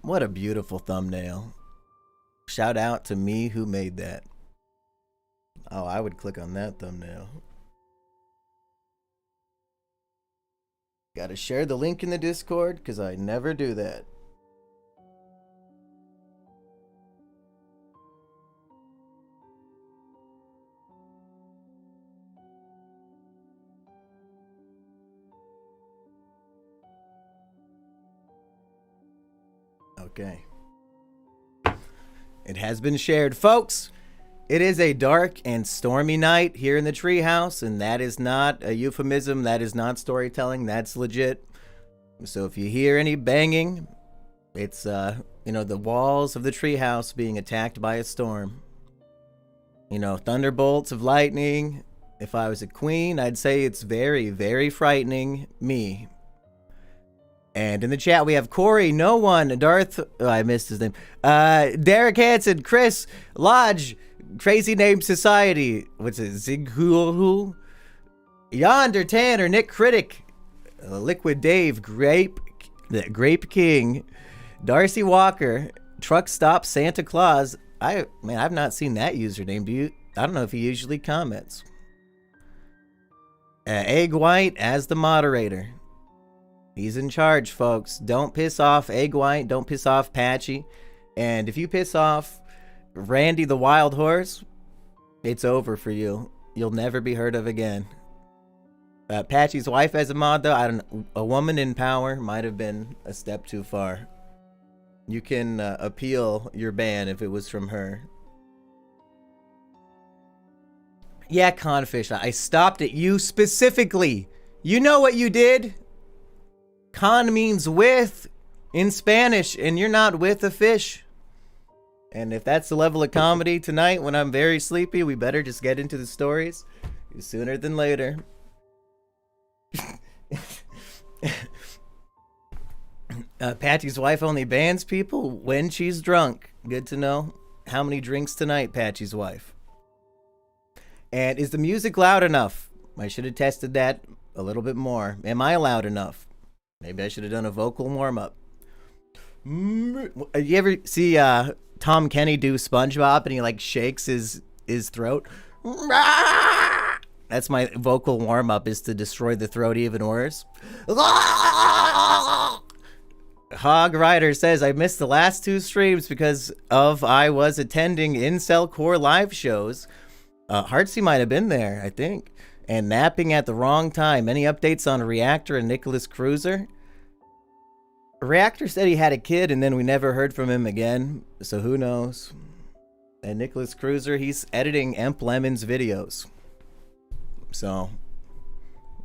What a beautiful thumbnail. Shout out to me who made that. Oh, I would click on that thumbnail. Gotta share the link in the Discord, because I never do that. Okay. It has been shared, folks. It is a dark and stormy night here in the treehouse, and that is not a euphemism. That is not storytelling. That's legit. So if you hear any banging, it's the walls of the treehouse being attacked by a storm. Thunderbolts of lightning. If I was a queen, I'd say it's very, very frightening me. And in the chat, we have Corey, No One, Darth... Oh, I missed his name. Derek Hansen, Chris, Lodge, Crazy Name Society. What's it? Zighul? Yonder Tanner, Nick Critic, Liquid Dave, Grape King, Darcy Walker, Truck Stop Santa Claus. I've not seen that username. Do you? I don't know if he usually comments. Egg White as the moderator. He's in charge, folks. Don't piss off Egg White. Don't piss off Patchy. And if you piss off Randy the Wild Horse, it's over for you. You'll never be heard of again. Patchy's wife as a mod, though, I don't know. A woman in power might have been a step too far. You can appeal your ban if it was from her. Yeah, Confish, I stopped at you specifically. You know what you did? Con means with in Spanish, and you're not with a fish. And if that's the level of comedy tonight when I'm very sleepy, we better just get into the stories sooner than later. Patchy's wife only bans people when she's drunk. Good to know. How many drinks tonight, Patchy's wife? And is the music loud enough? I should have tested that a little bit more. Am I loud enough? Maybe I should have done a vocal warm-up. You ever see Tom Kenny do SpongeBob and he like shakes his throat? That's my vocal warm-up, is to destroy the throat even worse. Hog Rider says, I missed the last 2 streams because I was attending Incel Core live shows. Heartsy might have been there, I think. And napping at the wrong time. Any updates on Reactor and Nicholas Cruiser? Reactor said he had a kid and then we never heard from him again. So who knows? And Nicholas Cruiser, he's editing Emp Lemon's videos. So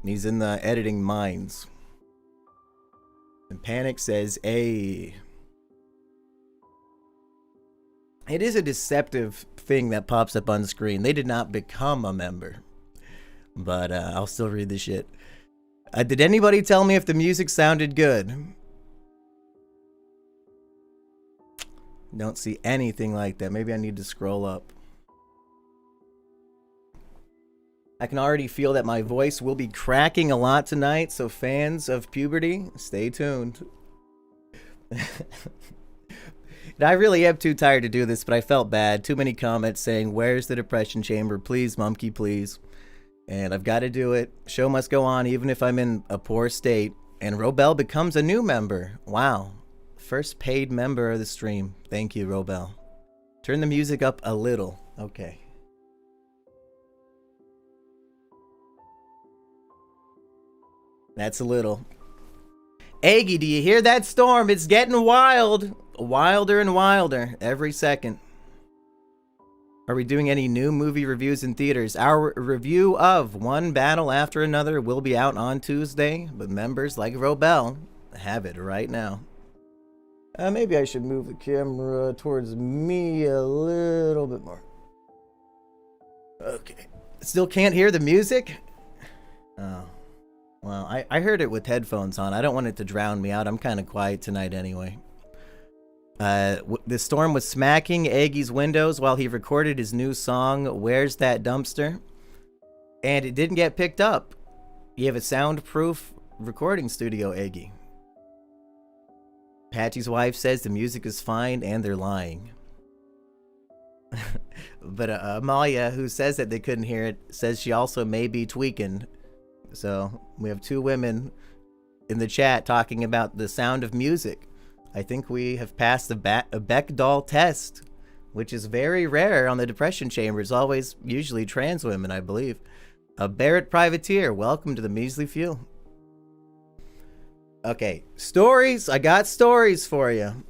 he's in the editing mines. And Panic says, "Ay." It is a deceptive thing that pops up on screen. They did not become a member. But I'll still read the shit. Did anybody tell me if the music sounded good? Don't see anything like that. Maybe I need to scroll up. I can already feel that my voice will be cracking a lot tonight, so fans of puberty, stay tuned. I really am too tired to do this, but I felt bad. Too many comments saying, where's the depression chamber? Please, Mumkey, please. And I've got to do it. Show must go on even if I'm in a poor state. And Robel becomes a new member. Wow. First paid member of the stream. Thank you, Robel. Turn the music up a little. Okay. That's a little. Aggie, do you hear that storm? It's getting wild. Wilder and wilder every second. Are we doing any new movie reviews in theaters? Our review of One Battle After Another will be out on Tuesday, but members like Robel have it right now. Maybe I should move the camera towards me a little bit more. Okay. Still can't hear the music? Oh. Well, I heard it with headphones on. I don't want it to drown me out. I'm kind of quiet tonight anyway. The storm was smacking Aggie's windows while he recorded his new song, Where's That Dumpster? And it didn't get picked up. You have a soundproof recording studio, Aggie. Patty's wife says the music is fine and they're lying. But Amalia, who says that they couldn't hear it, says she also may be tweaking. So we have two women in the chat talking about the sound of music. I think we have passed a Bechdel test, which is very rare on the Depression Chamber. It's always usually trans women, I believe. Barrett Privateer, welcome to the Measly Few. Okay, stories. I got stories for you.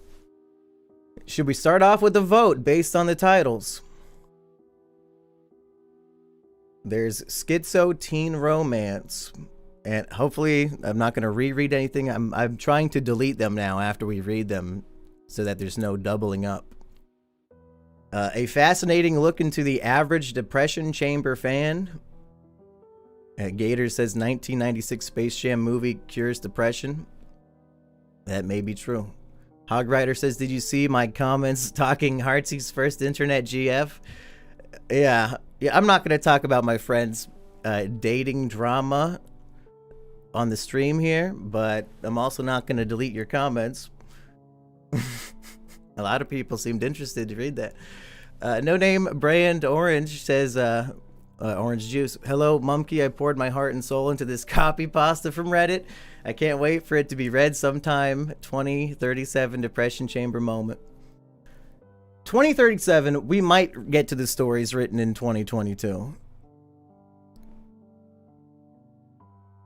Should we start off with a vote based on the titles? There's Schizo Teen Romance. And hopefully I'm not going to reread anything. I'm trying to delete them now after we read them so that there's no doubling up. A fascinating look into the average Depression Chamber fan. Gator says 1996 Space Jam movie cures depression. That may be true. Hog Rider says, did you see my comments talking Heartsy's first internet GF? Yeah, I'm not going to talk about my friend's dating drama on the stream here, but I'm also not going to delete your comments. A lot of people seemed interested to read that. No Name Brand Orange says, Orange Juice. Hello, Mumkey. I poured my heart and soul into this copy pasta from Reddit. I can't wait for it to be read sometime. 2037 Depression Chamber moment. 2037, we might get to the stories written in 2022.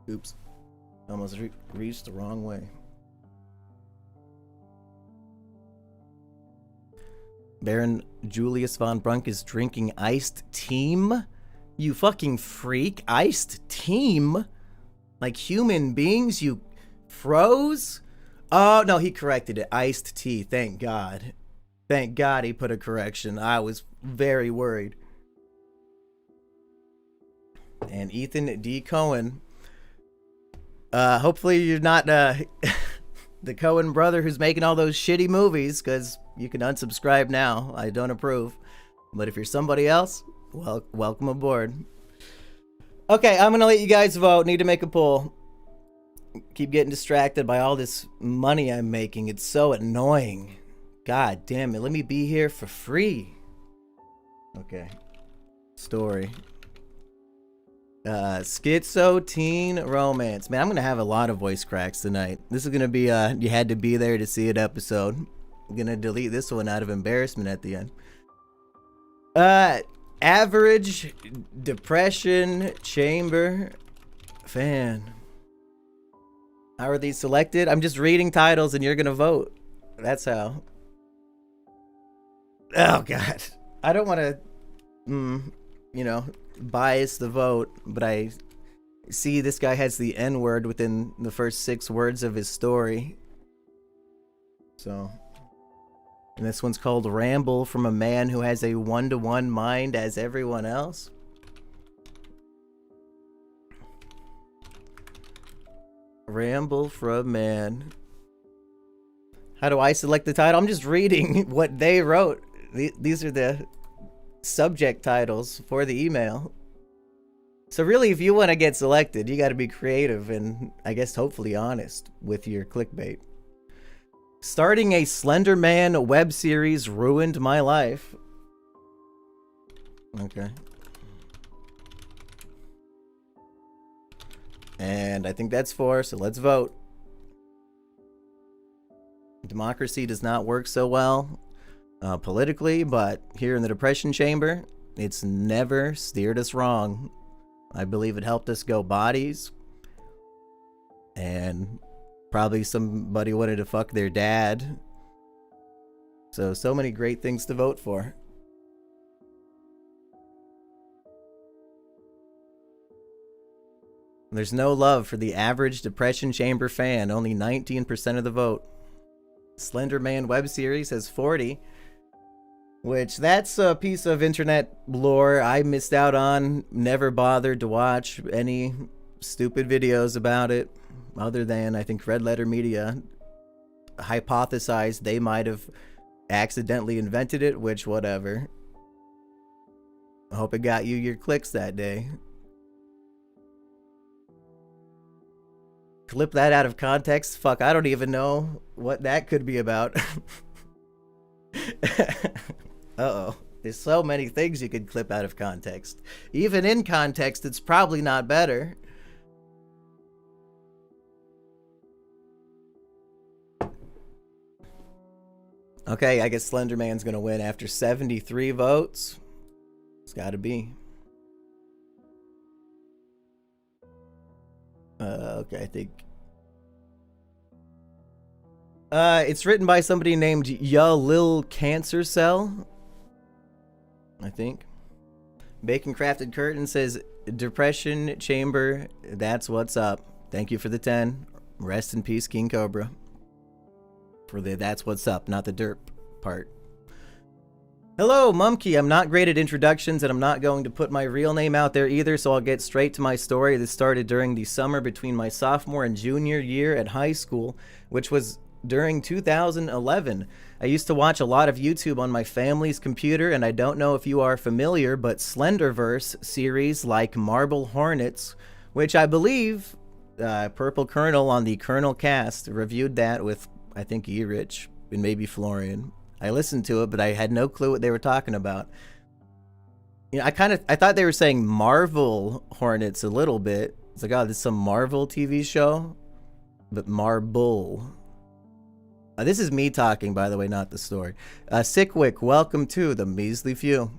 Oops. Almost reached the wrong way. Baron Julius von Brunk is drinking iced team? You fucking freak. Iced team? Like human beings, you froze? Oh, no, he corrected it. Iced tea. Thank God. Thank God he put a correction. I was very worried. And Ethan D. Cohen. Hopefully you're not the Cohen brother who's making all those shitty movies, because you can unsubscribe now. I don't approve. But if you're somebody else, well, welcome aboard. Okay, I'm going to let you guys vote. Need to make a poll. Keep getting distracted by all this money I'm making. It's so annoying. God damn it. Let me be here for free. Okay. Story. Schizo Teen Romance. Man, I'm gonna have a lot of voice cracks tonight. This is gonna be you had to be there to see it episode. I'm gonna delete this one out of embarrassment at the end. Average Depression Chamber fan. How are these selected? I'm just reading titles and you're gonna vote. That's how. Oh God. I don't want to you know, bias the vote, but I see this guy has the N-word within the first 6 words of his story. So, and this one's called Ramble from a Man Who Has a One-to-One Mind as Everyone Else. Ramble from a Man. How do I select the title? I'm just reading what they wrote. These are the subject titles for the email. So really, if you want to get selected, you got to be creative and I guess hopefully honest with your clickbait. Starting a Slender Man web series ruined my life. Okay. And I think that's 4, so let's vote. Democracy does not work so well politically, but here in the Depression Chamber, it's never steered us wrong. I believe it helped us go bodies. And probably somebody wanted to fuck their dad. So many great things to vote for. There's no love for the average Depression Chamber fan. Only 19% of the vote. Slender Man web series has 40. Which, that's a piece of internet lore I missed out on. Never bothered to watch any stupid videos about it. Other than, I think, Red Letter Media hypothesized they might have accidentally invented it, which, whatever. I hope it got you your clicks that day. Clip that out of context? Fuck, I don't even know what that could be about. Uh-oh. There's so many things you could clip out of context. Even in context, it's probably not better. Okay, I guess Slender Man's gonna win after 73 votes. It's gotta be. Okay, I think. It's written by somebody named Ya Lil Cancer Cell, I think. Bacon Crafted Curtain says, Depression Chamber, that's what's up. Thank you for the 10. Rest in peace, King Cobra. For the that's what's up, not the derp part. Hello, Mumkey. I'm not great at introductions, and I'm not going to put my real name out there either, so I'll get straight to my story. This started during the summer between my sophomore and junior year at high school, which was during 2011. I used to watch a lot of YouTube on my family's computer, and I don't know if you are familiar, but Slenderverse series like Marble Hornets, which I believe Purple Kernel on the Kernel Cast reviewed that with, I think, E-Rich and maybe Florian. I listened to it, but I had no clue what they were talking about. You know, I thought they were saying Marvel Hornets a little bit. It's like, oh, this is some Marvel TV show, but Marble. This is me talking, by the way, not the story. Sickwick, welcome to the Measly Few.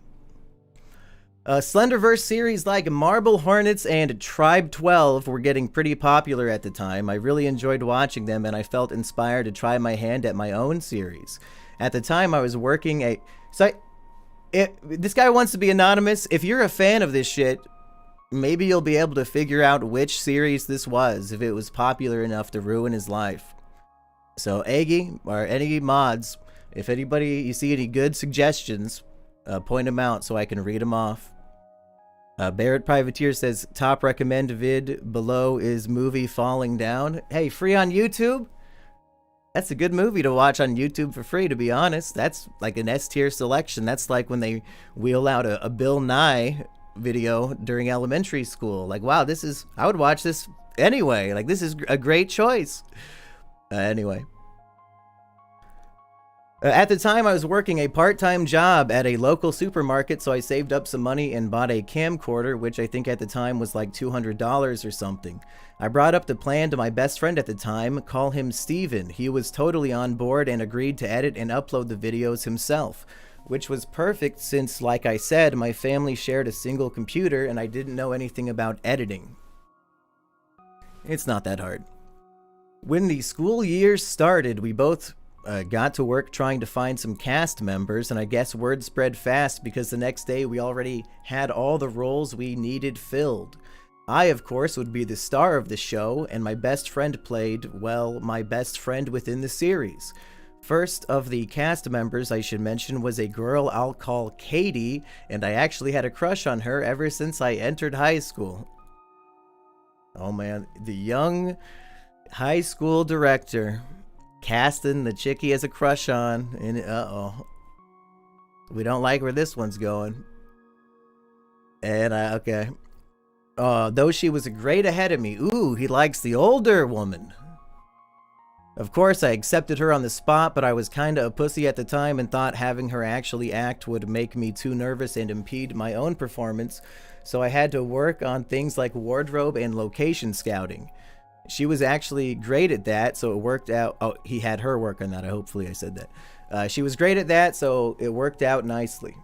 Slenderverse series like Marble Hornets and Tribe 12 were getting pretty popular at the time. I really enjoyed watching them, and I felt inspired to try my hand at my own series. At the time, I was working this guy wants to be anonymous. If you're a fan of this shit, maybe you'll be able to figure out which series this was, if it was popular enough to ruin his life. So, Aggie, or any mods, if anybody, you see any good suggestions, point them out so I can read them off. Barrett Privateer says, top recommend vid below is movie Falling Down. Hey, free on YouTube? That's a good movie to watch on YouTube for free, to be honest. That's like an S-tier selection. That's like when they wheel out a Bill Nye video during elementary school. Like, wow, I would watch this anyway. Like, this is a great choice. Anyway. At the time, I was working a part-time job at a local supermarket, so I saved up some money and bought a camcorder, which I think at the time was like $200 or something. I brought up the plan to my best friend at the time, call him Steven. He was totally on board and agreed to edit and upload the videos himself, which was perfect since, like I said, my family shared a single computer and I didn't know anything about editing. It's not that hard. When the school year started, we both got to work trying to find some cast members, and I guess word spread fast because the next day we already had all the roles we needed filled. I, of course, would be the star of the show, and my best friend played, well, my best friend within the series. First of the cast members I should mention was a girl I'll call Katie, and I actually had a crush on her ever since I entered high school. Oh man, the young high school director casting the chick he has a crush on, and uh-oh. We don't like where this one's going. And okay. Though she was a grade ahead of me. Ooh, he likes the older woman. Of course, I accepted her on the spot, but I was kinda a pussy at the time and thought having her actually act would make me too nervous and impede my own performance, so I had to work on things like wardrobe and location scouting. She was actually great at that, so it worked out. Oh, he had her work on that. Hopefully I said that. She was great at that, so it worked out nicely.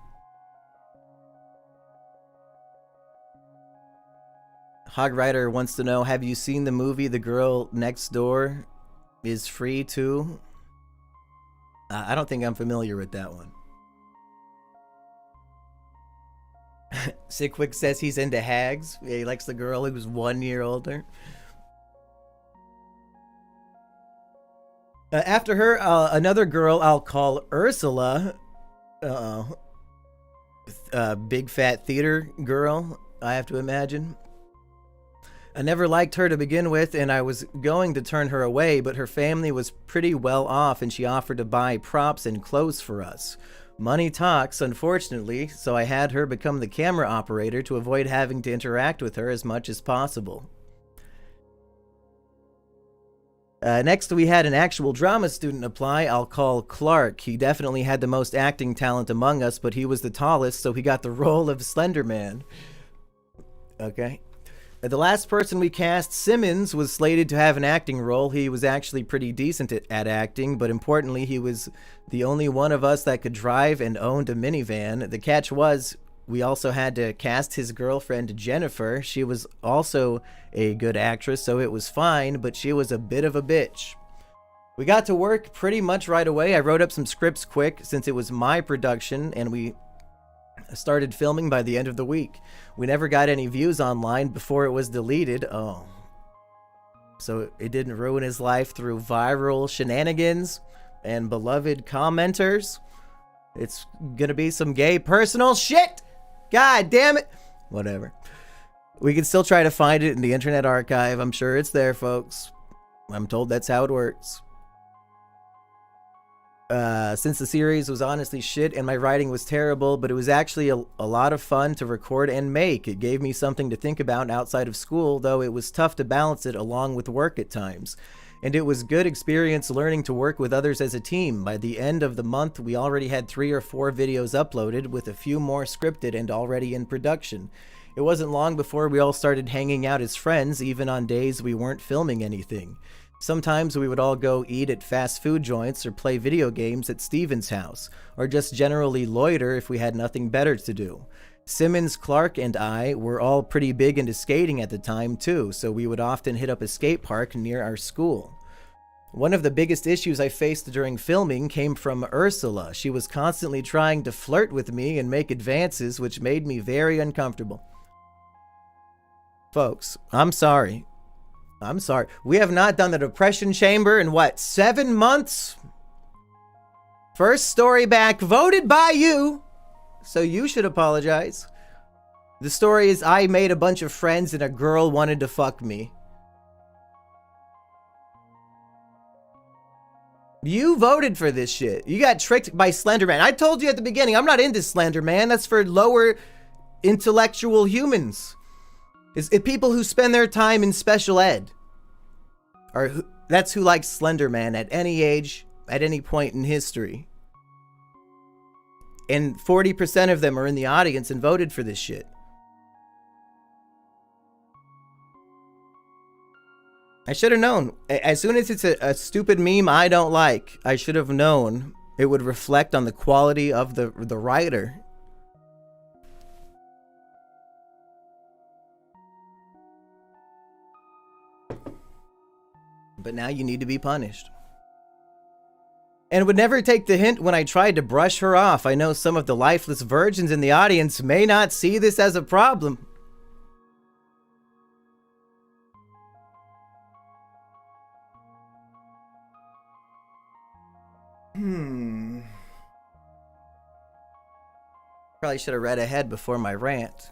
Hog Rider wants to know, have you seen the movie The Girl Next Door is Free Too? I don't think I'm familiar with that one. Sickwick says he's into hags. Yeah, he likes the girl who's 1 year older. After her, another girl I'll call Ursula. Big fat theater girl, I have to imagine. I never liked her to begin with, and I was going to turn her away, but her family was pretty well off, and she offered to buy props and clothes for us. Money talks, unfortunately, so I had her become the camera operator to avoid having to interact with her as much as possible. Next, we had an actual drama student apply. I'll call Clark. He definitely had the most acting talent among us, but he was the tallest, so he got the role of Slender Man. Okay. The last person we cast, Simmons, was slated to have an acting role. He was actually pretty decent at acting, but importantly, he was the only one of us that could drive and owned a minivan. The catch was, we also had to cast his girlfriend, Jennifer. She was also a good actress, so it was fine, but she was a bit of a bitch. We got to work pretty much right away. I wrote up some scripts quick since it was my production, and we started filming by the end of the week. We never got any views online before it was deleted. Oh. So it didn't ruin his life through viral shenanigans and beloved commenters. It's gonna be some gay personal shit. God damn it. Whatever. We can still try to find it in the Internet Archive. I'm sure it's there, folks. I'm told that's how it works. Since the series was honestly shit and my writing was terrible, but it was actually a lot of fun to record and make. It gave me something to think about outside of school, though it was tough to balance it along with work at times. And it was good experience learning to work with others as a team. By the end of the month, we already had 3 or 4 videos uploaded, with a few more scripted and already in production. It wasn't long before we all started hanging out as friends, even on days we weren't filming anything. Sometimes we would all go eat at fast food joints or play video games at Steven's house, or just generally loiter if we had nothing better to do. Simmons, Clark, and I were all pretty big into skating at the time too, so we would often hit up a skate park near our school. One of the biggest issues I faced during filming came from Ursula. She was constantly trying to flirt with me and make advances, which made me very uncomfortable. Folks, I'm sorry. We have not done the Depression Chamber in what, 7 months? First story back, voted by you, so you should apologize. The story is I made a bunch of friends and a girl wanted to fuck me. You voted for this shit. You got tricked by Slender Man. I told you at the beginning, I'm not into Slender Man. That's for lower intellectual humans. It's people who spend their time in special ed. That's who likes Slender Man at any age, at any point in history. And 40% of them are in the audience and voted for this shit. I should have known. As soon as it's a stupid meme I don't like, I should have known it would reflect on the quality of the writer. But now you need to be punished. And would never take the hint when I tried to brush her off. I know some of the lifeless virgins in the audience may not see this as a problem. Probably should have read ahead before my rant.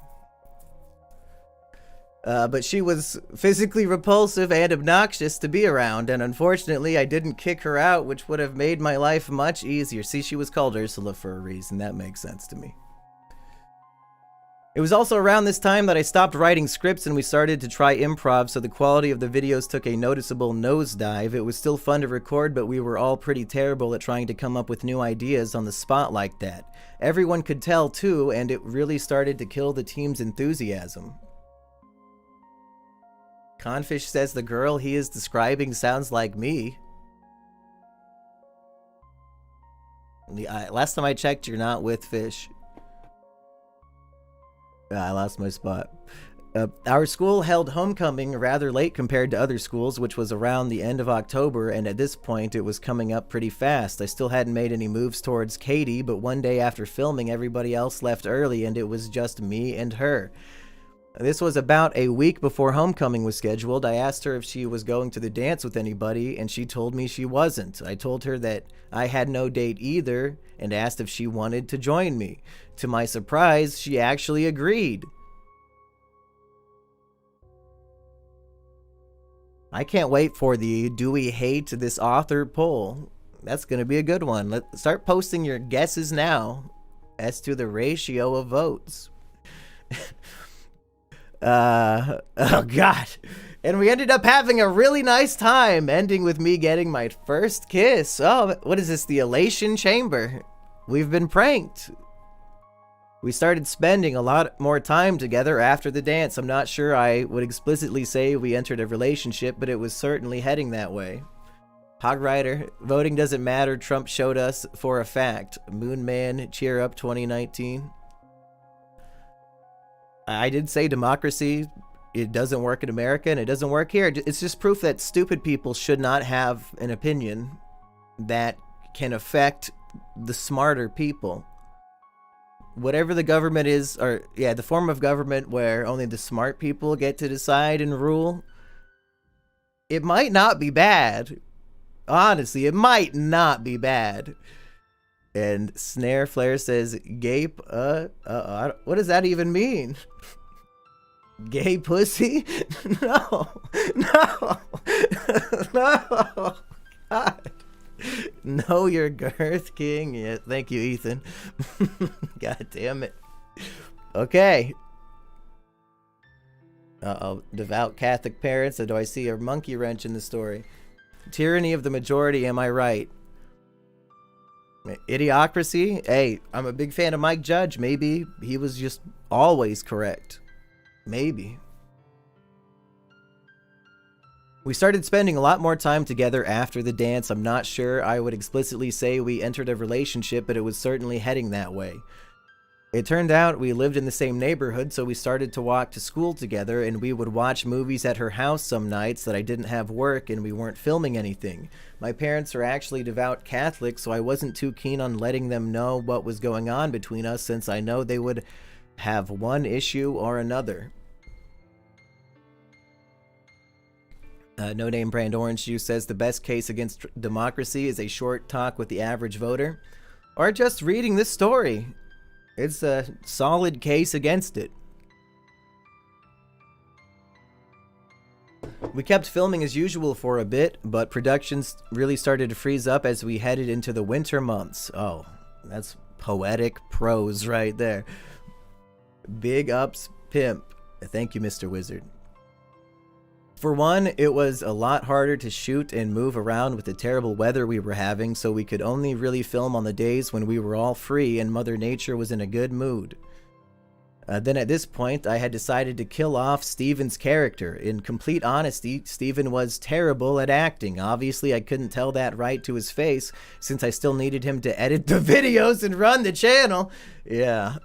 But she was physically repulsive and obnoxious to be around, and unfortunately I didn't kick her out, which would have made my life much easier. See, she was called Ursula for a reason. That makes sense to me. It was also around this time that I stopped writing scripts and we started to try improv, so the quality of the videos took a noticeable nosedive. It was still fun to record, but we were all pretty terrible at trying to come up with new ideas on the spot like that. Everyone could tell too, and it really started to kill the team's enthusiasm. Confish says the girl he is describing sounds like me. Last time I checked, you're not with Fish. I lost my spot. Our school held homecoming rather late compared to other schools, which was around the end of October, and at this point it was coming up pretty fast. I still hadn't made any moves towards Katie, but one day after filming, everybody else left early and it was just me and her. This was about a week before homecoming was scheduled. I asked her if she was going to the dance with anybody, and she told me she wasn't. I told her that I had no date either, and asked if she wanted to join me. To my surprise, she actually agreed. I can't wait for the Do We Hate This Author poll. That's going to be a good one. Let's start posting your guesses now as to the ratio of votes. Oh God. And we ended up having a really nice time, ending with me getting my first kiss. Oh, what is this? The elation chamber. We've been pranked. We started spending a lot more time together after the dance. I'm not sure I would explicitly say we entered a relationship, but it was certainly heading that way. Hog Rider, voting doesn't matter. Trump showed us for a fact. Moon Man, cheer up 2019. I did say democracy, it doesn't work in America and it doesn't work here. It's just proof that stupid people should not have an opinion that can affect the smarter people. Whatever the government is, or yeah, the form of government where only the smart people get to decide and rule, it might not be bad. Honestly, it might not be bad. And Snare Flare says, gape, what does that even mean? Gay pussy? No, no, no, God. Know your girth, King. Yeah, thank you, Ethan. God damn it. Okay. Uh-oh, devout Catholic parents. Do I see a monkey wrench in the story? Tyranny of the majority, am I right? Idiocracy? Hey, I'm a big fan of Mike Judge. Maybe he was just always correct. Maybe. We started spending a lot more time together after the dance. I'm not sure I would explicitly say we entered a relationship, but it was certainly heading that way. It turned out we lived in the same neighborhood, so we started to walk to school together, and we would watch movies at her house some nights that I didn't have work and we weren't filming anything. My parents are actually devout Catholics, so I wasn't too keen on letting them know what was going on between us, since I know they would have one issue or another. No Name Brand Orange Juice says the best case against democracy is a short talk with the average voter, or just reading this story. It's a solid case against it. We kept filming as usual for a bit, but productions really started to freeze up as we headed into the winter months. Oh, that's poetic prose right there. Big ups, pimp. Thank you, Mr. Wizard. For one, it was a lot harder to shoot and move around with the terrible weather we were having, so we could only really film on the days when we were all free and Mother Nature was in a good mood. Then at this point, I had decided to kill off Steven's character. In complete honesty, Steven was terrible at acting. Obviously, I couldn't tell that right to his face, since I still needed him to edit the videos and run the channel. Yeah.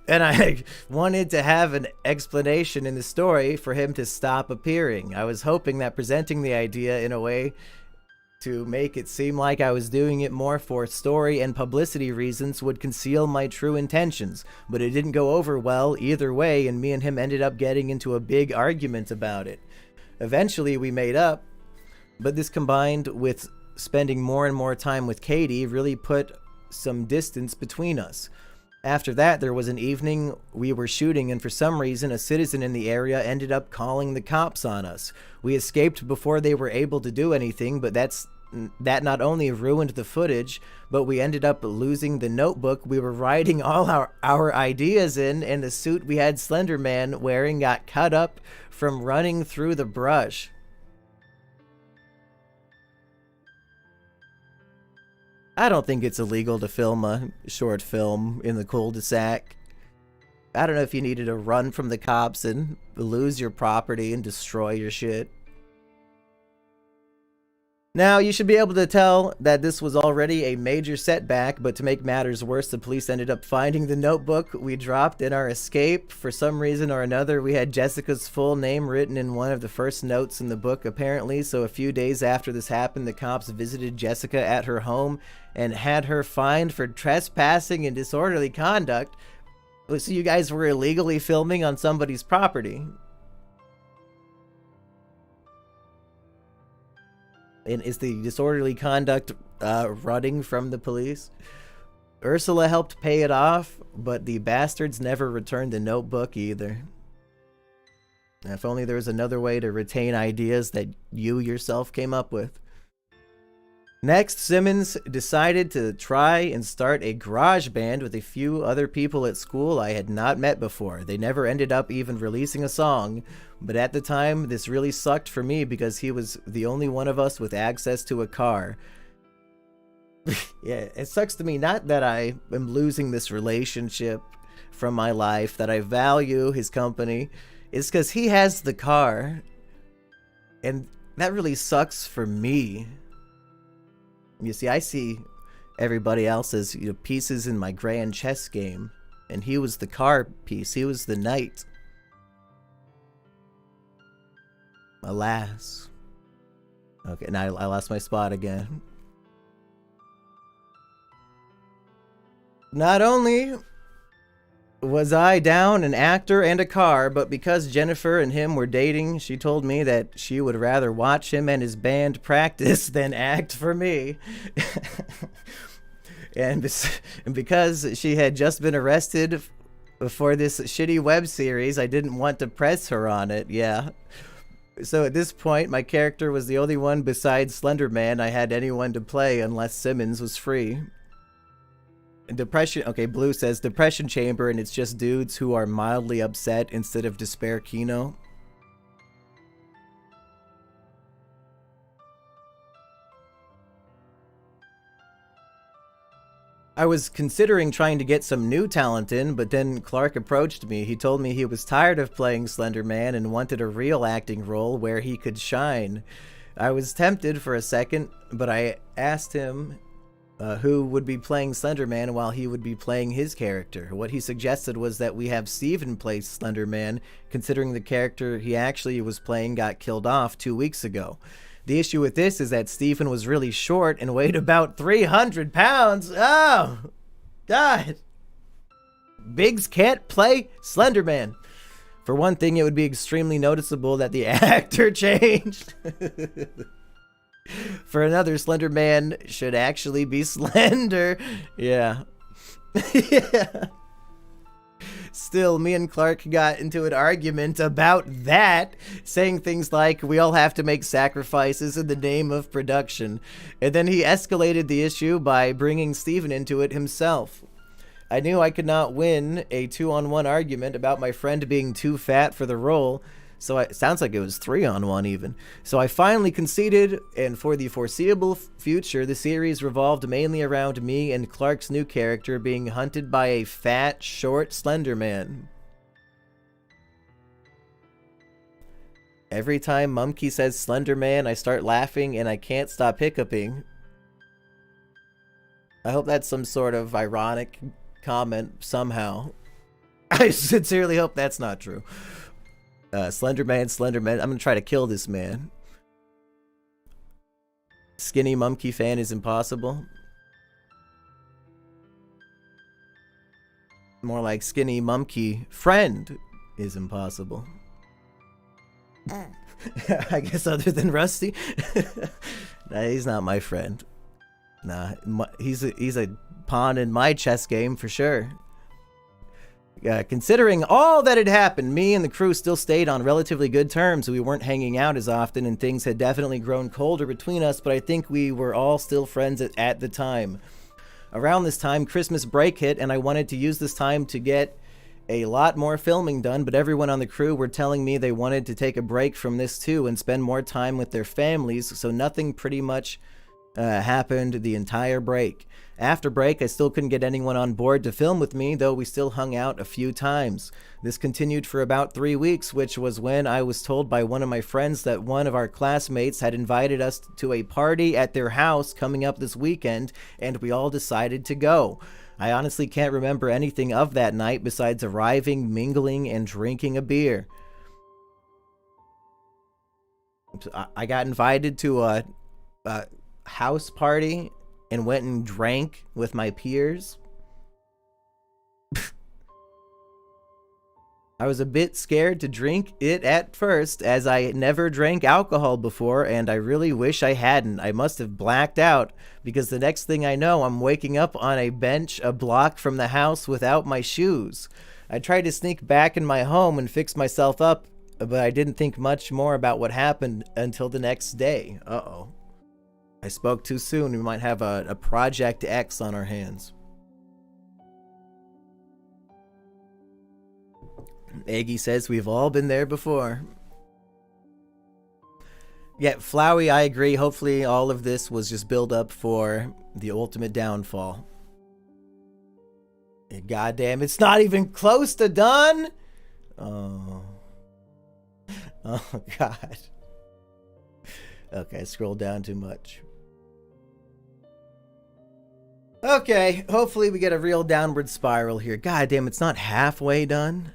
And I wanted to have an explanation in the story for him to stop appearing. I was hoping that presenting the idea in a way to make it seem like I was doing it more for story and publicity reasons would conceal my true intentions, but it didn't go over well either way, and me and him ended up getting into a big argument about it. Eventually we made up, but this combined with spending more and more time with Katie really put some distance between us. After that, there was an evening we were shooting, and for some reason, a citizen in the area ended up calling the cops on us. We escaped before they were able to do anything, but that not only ruined the footage, but we ended up losing the notebook we were writing all our ideas in, and the suit we had Slender Man wearing got cut up from running through the brush. I don't think it's illegal to film a short film in the cul-de-sac. I don't know if you needed to run from the cops and lose your property and destroy your shit. Now, you should be able to tell that this was already a major setback, but to make matters worse, the police ended up finding the notebook we dropped in our escape. For some reason or another, we had Jessica's full name written in one of the first notes in the book, apparently, so a few days after this happened, the cops visited Jessica at her home and had her fined for trespassing and disorderly conduct. So you guys were illegally filming on somebody's property. And is the disorderly conduct running from the police? Ursula helped pay it off, but the bastards never returned the notebook either. If only there was another way to retain ideas that you yourself came up with. Next, Simmons decided to try and start a garage band with a few other people at school I had not met before. They never ended up even releasing a song, but at the time, this really sucked for me because he was the only one of us with access to a car. Yeah, it sucks to me, not that I am losing this relationship from my life, that I value his company. It's because he has the car, and that really sucks for me. You see, I see everybody else as, you know, pieces in my grand chess game, and he was the car piece. He was the knight. Alas. Okay, now I lost my spot again. Not only was I down an actor and a car, but because Jennifer and him were dating, she told me that she would rather watch him and his band practice than act for me. and because she had just been arrested for this shitty web series, I didn't want to press her on it. Yeah. So at this point, my character was the only one besides Slender Man I had anyone to play unless Simmons was free. Depression. Okay, Blue says Depression Chamber, and it's just dudes who are mildly upset instead of Despair Kino. I was considering trying to get some new talent in, but then Clark approached me. He told me he was tired of playing Slender Man and wanted a real acting role where he could shine. I was tempted for a second, but I asked him who would be playing Slender Man while he would be playing his character. What he suggested was that we have Steven play Slender Man, considering the character he actually was playing got killed off 2 weeks ago. The issue with this is that Steven was really short and weighed about 300 pounds. Oh, God. Biggs can't play Slender Man. For one thing, it would be extremely noticeable that the actor changed. For another, Slender Man should actually be slender. Yeah. Yeah. Still, me and Clark got into an argument about that, saying things like, we all have to make sacrifices in the name of production. And then he escalated the issue by bringing Steven into it himself. I knew I could not win a 2-on-1 argument about my friend being too fat for the role, so it sounds like it was 3-on-1 even. So I finally conceded, and for the foreseeable future, the series revolved mainly around me and Clark's new character being hunted by a fat, short, slender man. Every time Mumkey says Slender Man, I start laughing and I can't stop hiccuping. I hope that's some sort of ironic comment somehow. I sincerely hope that's not true. Slender Man. I'm gonna try to kill this man. Skinny Mumkey fan is impossible. More like Skinny Mumkey friend is impossible. I guess other than Rusty. Nah, he's not my friend. Nah, he's a pawn in my chess game for sure. Considering all that had happened, me and the crew still stayed on relatively good terms. We weren't hanging out as often, and things had definitely grown colder between us, but I think we were all still friends at the time. Around this time, Christmas break hit, and I wanted to use this time to get a lot more filming done, but everyone on the crew were telling me they wanted to take a break from this too and spend more time with their families, so nothing pretty much happened the entire break. After break, I still couldn't get anyone on board to film with me, though we still hung out a few times. This continued for about 3 weeks, which was when I was told by one of my friends that one of our classmates had invited us to a party at their house coming up this weekend, and we all decided to go. I honestly can't remember anything of that night besides arriving, mingling, and drinking a beer. I got invited to a house party and went and drank with my peers. I was a bit scared to drink it at first, as I never drank alcohol before, and I really wish I hadn't. I must have blacked out, because the next thing I know, I'm waking up on a bench a block from the house without my shoes. I tried to sneak back in my home and fix myself up, but I didn't think much more about what happened until the next day. Uh-oh. I spoke too soon. We might have a Project X on our hands. Aggie says we've all been there before. Yeah, Flowey, I agree. Hopefully all of this was just build up for the ultimate downfall. Goddamn, it's not even close to done. Oh. Oh, God. Okay, I scrolled down too much. Okay, hopefully we get a real downward spiral here. God damn, it's not halfway done.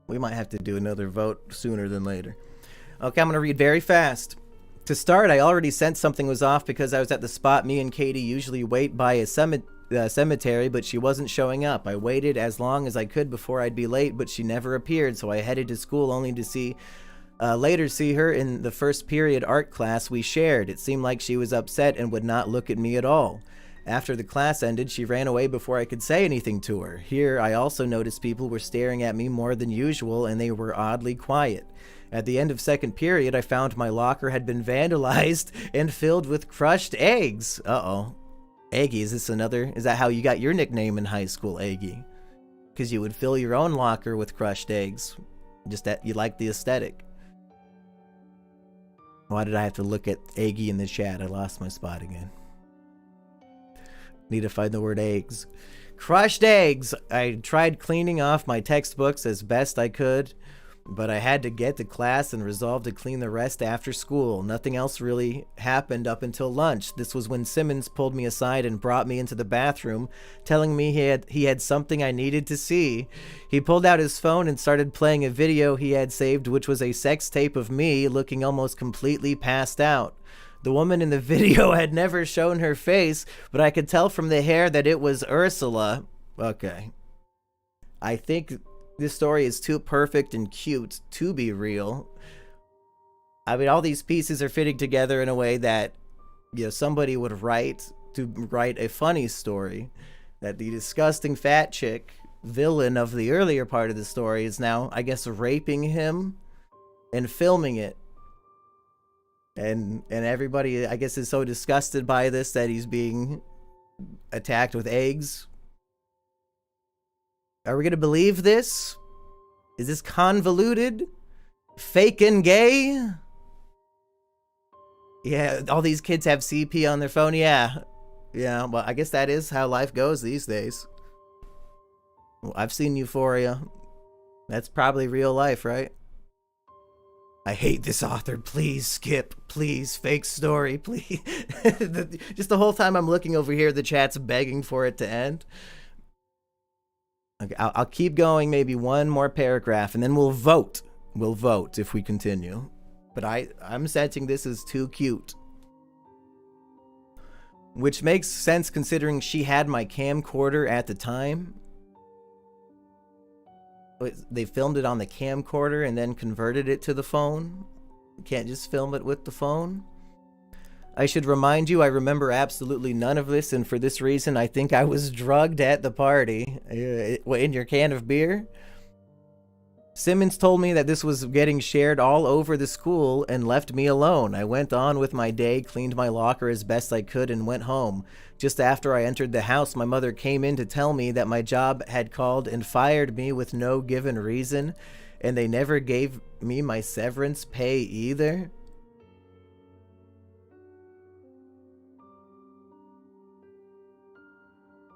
We might have to do another vote sooner than later. Okay, I'm going to read very fast. To start, I already sensed something was off because I was at the spot me and Katie usually wait by a cemetery, but she wasn't showing up. I waited as long as I could before I'd be late, but she never appeared, so I headed to school only to later see her in the first period art class we shared. It seemed like she was upset and would not look at me at all. After the class ended, she ran away before I could say anything to her. Here, I also noticed people were staring at me more than usual, and they were oddly quiet. At the end of second period, I found my locker had been vandalized and filled with crushed eggs. Uh-oh. Aggie, is that how you got your nickname in high school, Aggie? Because you would fill your own locker with crushed eggs. Just that you like the aesthetic. Why did I have to look at Aggie in the chat? I lost my spot again. Need to find the word eggs. Crushed eggs! I tried cleaning off my textbooks as best I could, but I had to get to class and resolved to clean the rest after school. Nothing else really happened up until lunch. This was when Simmons pulled me aside and brought me into the bathroom, telling me he had something I needed to see. He pulled out his phone and started playing a video he had saved, which was a sex tape of me looking almost completely passed out. The woman in the video had never shown her face, but I could tell from the hair that it was Ursula. Okay. I think this story is too perfect and cute to be real. I mean, all these pieces are fitting together in a way that, you know, somebody would write a funny story. That the disgusting fat chick, villain of the earlier part of the story, is now, I guess, raping him and filming it. And everybody, I guess, is so disgusted by this that he's being attacked with eggs. Are we gonna believe this? Is this convoluted? Fake and gay? Yeah, all these kids have CP on their phone. Yeah, well, I guess that is how life goes these days. Well, I've seen Euphoria. That's probably real life, right? I hate this author. Please skip. Please, fake story. Please. Just the whole time I'm looking over here, the chat's begging for it to end. Okay, I'll keep going, maybe one more paragraph, and then we'll vote. We'll vote if we continue. But I'm sensing this is too cute. Which makes sense considering she had my camcorder at the time. They filmed it on the camcorder and then converted it to the phone. You can't just film it with the phone. I should remind you, I remember absolutely none of this, and for this reason, I think I was drugged at the party. In your can of beer? Simmons told me that this was getting shared all over the school and left me alone. I went on with my day, cleaned my locker as best I could, and went home. Just after I entered the house, my mother came in to tell me that my job had called and fired me with no given reason, and they never gave me my severance pay either.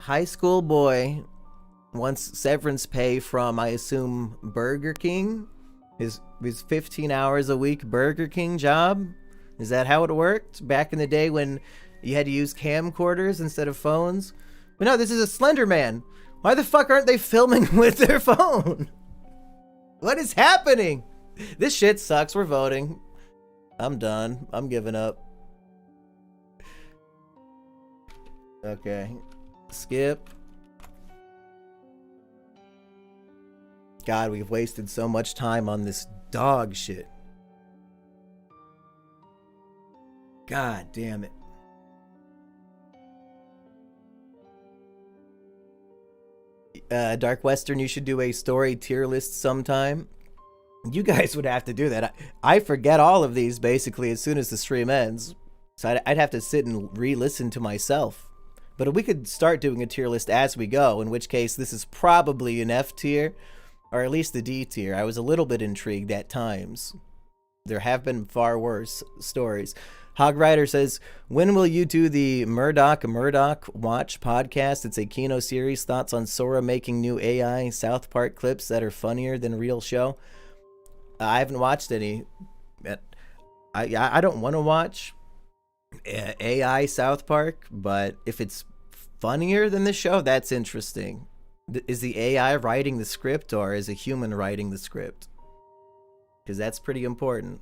High school boy wants severance pay from, I assume, Burger King? His 15 hours a week Burger King job? Is that how it worked back in the day when you had to use camcorders instead of phones? But no, this is a Slender Man. Why the fuck aren't they filming with their phone? What is happening? This shit sucks. We're voting. I'm done. I'm giving up. Okay. Skip. God, we've wasted so much time on this dog shit. God damn it. Dark Western, you should do a story tier list sometime. You guys would have to do that. I forget all of these basically as soon as the stream ends. So I'd have to sit and re-listen to myself. But we could start doing a tier list as we go, in which case this is probably an F tier, or at least the D tier. I was a little bit intrigued at times. There have been far worse stories. Hog Rider says, when will you do the Murdoch Watch podcast? It's a Kino series. Thoughts on Sora making new AI South Park clips that are funnier than real show? I haven't watched any. I don't want to watch AI South Park, but if it's funnier than the show, that's interesting. Is the AI writing the script, or is a human writing the script? Because that's pretty important.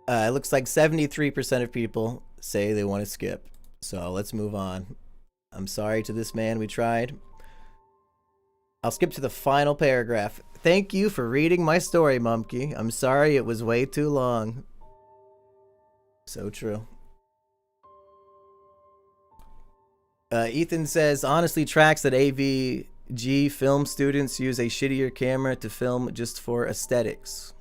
It looks like 73% of people say they want to skip. So let's move on. I'm sorry to this man, we tried. I'll skip to the final paragraph. Thank you for reading my story, Mumkey. I'm sorry it was way too long. So true. Ethan says, honestly tracks that AVG film students use a shittier camera to film just for aesthetics.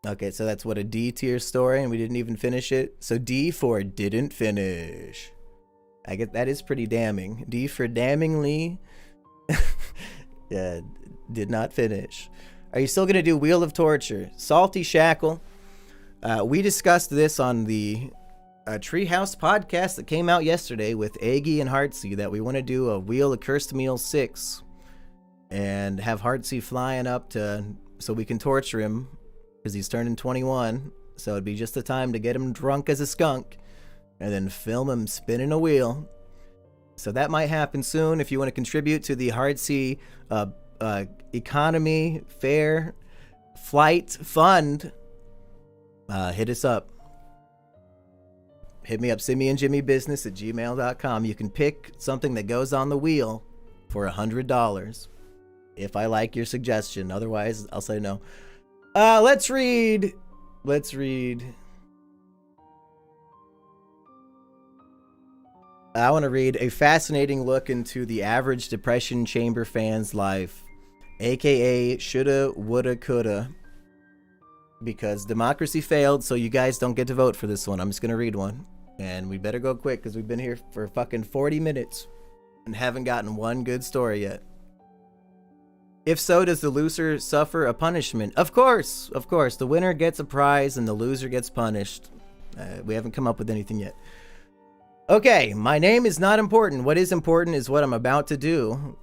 Okay, so that's what, a D tier story, and we didn't even finish it. So D for didn't finish. I get that is pretty damning. D for damningly yeah, did not finish. Are you still gonna do Wheel of Torture? Salty Shackle. We discussed this on the Treehouse podcast that came out yesterday with Aggie and Heartsy, that we want to do a Wheel of Cursed Meal 6 and have Heartsy flying up to so we can torture him because he's turning 21. So it'd be just the time to get him drunk as a skunk and then film him spinning a wheel. So that might happen soon. If you want to contribute to the Heartsy Economy Fair Flight Fund, hit us up. Hit me up, SimeonJimmyBusiness@gmail.com. You can pick something that goes on the wheel for $100 if I like your suggestion. Otherwise, I'll say no. Let's read. I want to read a fascinating look into the average Depression Chamber fan's life, aka shoulda, woulda, coulda. Because democracy failed, so you guys don't get to vote for this one. I'm just gonna read one, and we better go quick because we've been here for fucking 40 minutes and haven't gotten one good story yet. If so, does the loser suffer a punishment? Of course. The winner gets a prize and the loser gets punished. We haven't come up with anything yet. Okay, my name is not important. What is important is what I'm about to do.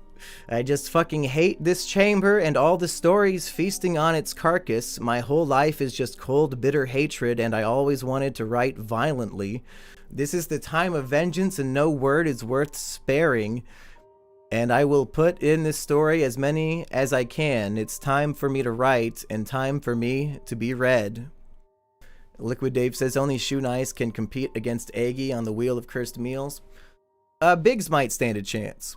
I just fucking hate this chamber and all the stories feasting on its carcass. My whole life is just cold, bitter hatred, and I always wanted to write violently. This is the time of vengeance, and no word is worth sparing. And I will put in this story as many as I can. It's time for me to write, and time for me to be read. Liquid Dave says only Shoe Nice can compete against Aggie on the Wheel of Cursed Meals. Biggs might stand a chance.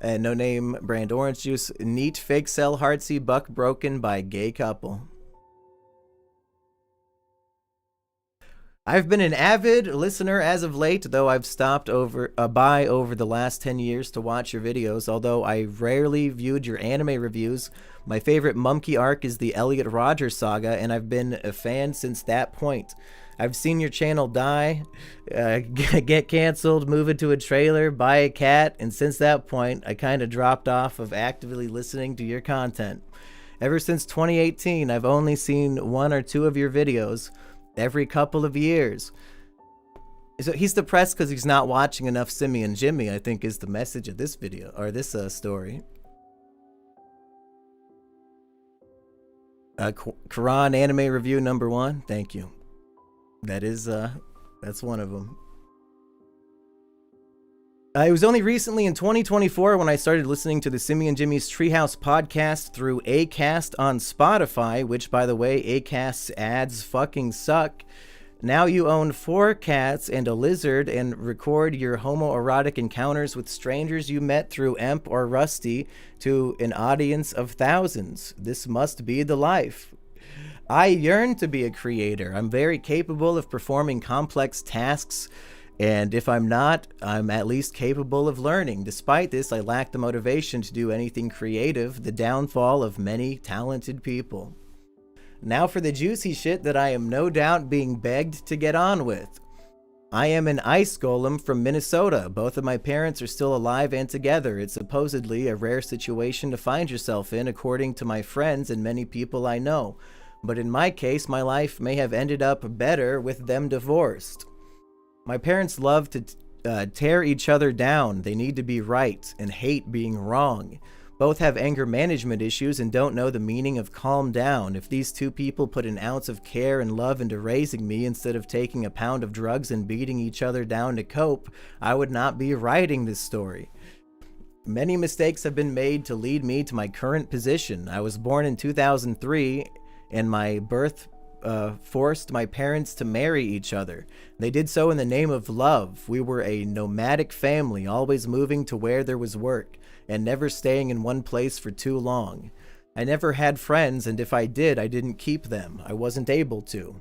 And No Name Brand Orange Juice. Neat Fake Cell Heartsy Buck Broken by Gay Couple. I've been an avid listener as of late, though I've stopped by over the last 10 years to watch your videos. Although I rarely viewed your anime reviews, my favorite Mumkey arc is the Elliot Rogers saga, and I've been a fan since that point. I've seen your channel die, get canceled, move into a trailer, buy a cat, and since that point, I kind of dropped off of actively listening to your content. Ever since 2018, I've only seen one or two of your videos every couple of years. So he's depressed because he's not watching enough Simeon Jimmy, I think is the message of this video, or this story. Quran anime review number 1, thank you. That is, that's one of them. It was only recently in 2024 when I started listening to the Simeon Jimmy's Treehouse podcast through Acast on Spotify, which, by the way, Acast's ads fucking suck. Now you own 4 cats and a lizard and record your homoerotic encounters with strangers you met through Emp or Rusty to an audience of thousands. This must be the life. I yearn to be a creator. I'm very capable of performing complex tasks, and if I'm not, I'm at least capable of learning. Despite this, I lack the motivation to do anything creative, the downfall of many talented people. Now for the juicy shit that I am no doubt being begged to get on with. I am an ice golem from Minnesota. Both of my parents are still alive and together. It's supposedly a rare situation to find yourself in, according to my friends and many people I know. But in my case, my life may have ended up better with them divorced. My parents love to tear each other down. They need to be right and hate being wrong. Both have anger management issues and don't know the meaning of calm down. If these two people put an ounce of care and love into raising me instead of taking a pound of drugs and beating each other down to cope, I would not be writing this story. Many mistakes have been made to lead me to my current position. I was born in 2003, and my birth forced my parents to marry each other. They did so in the name of love. We were a nomadic family, always moving to where there was work, and never staying in one place for too long. I never had friends, and if I did, I didn't keep them. I wasn't able to.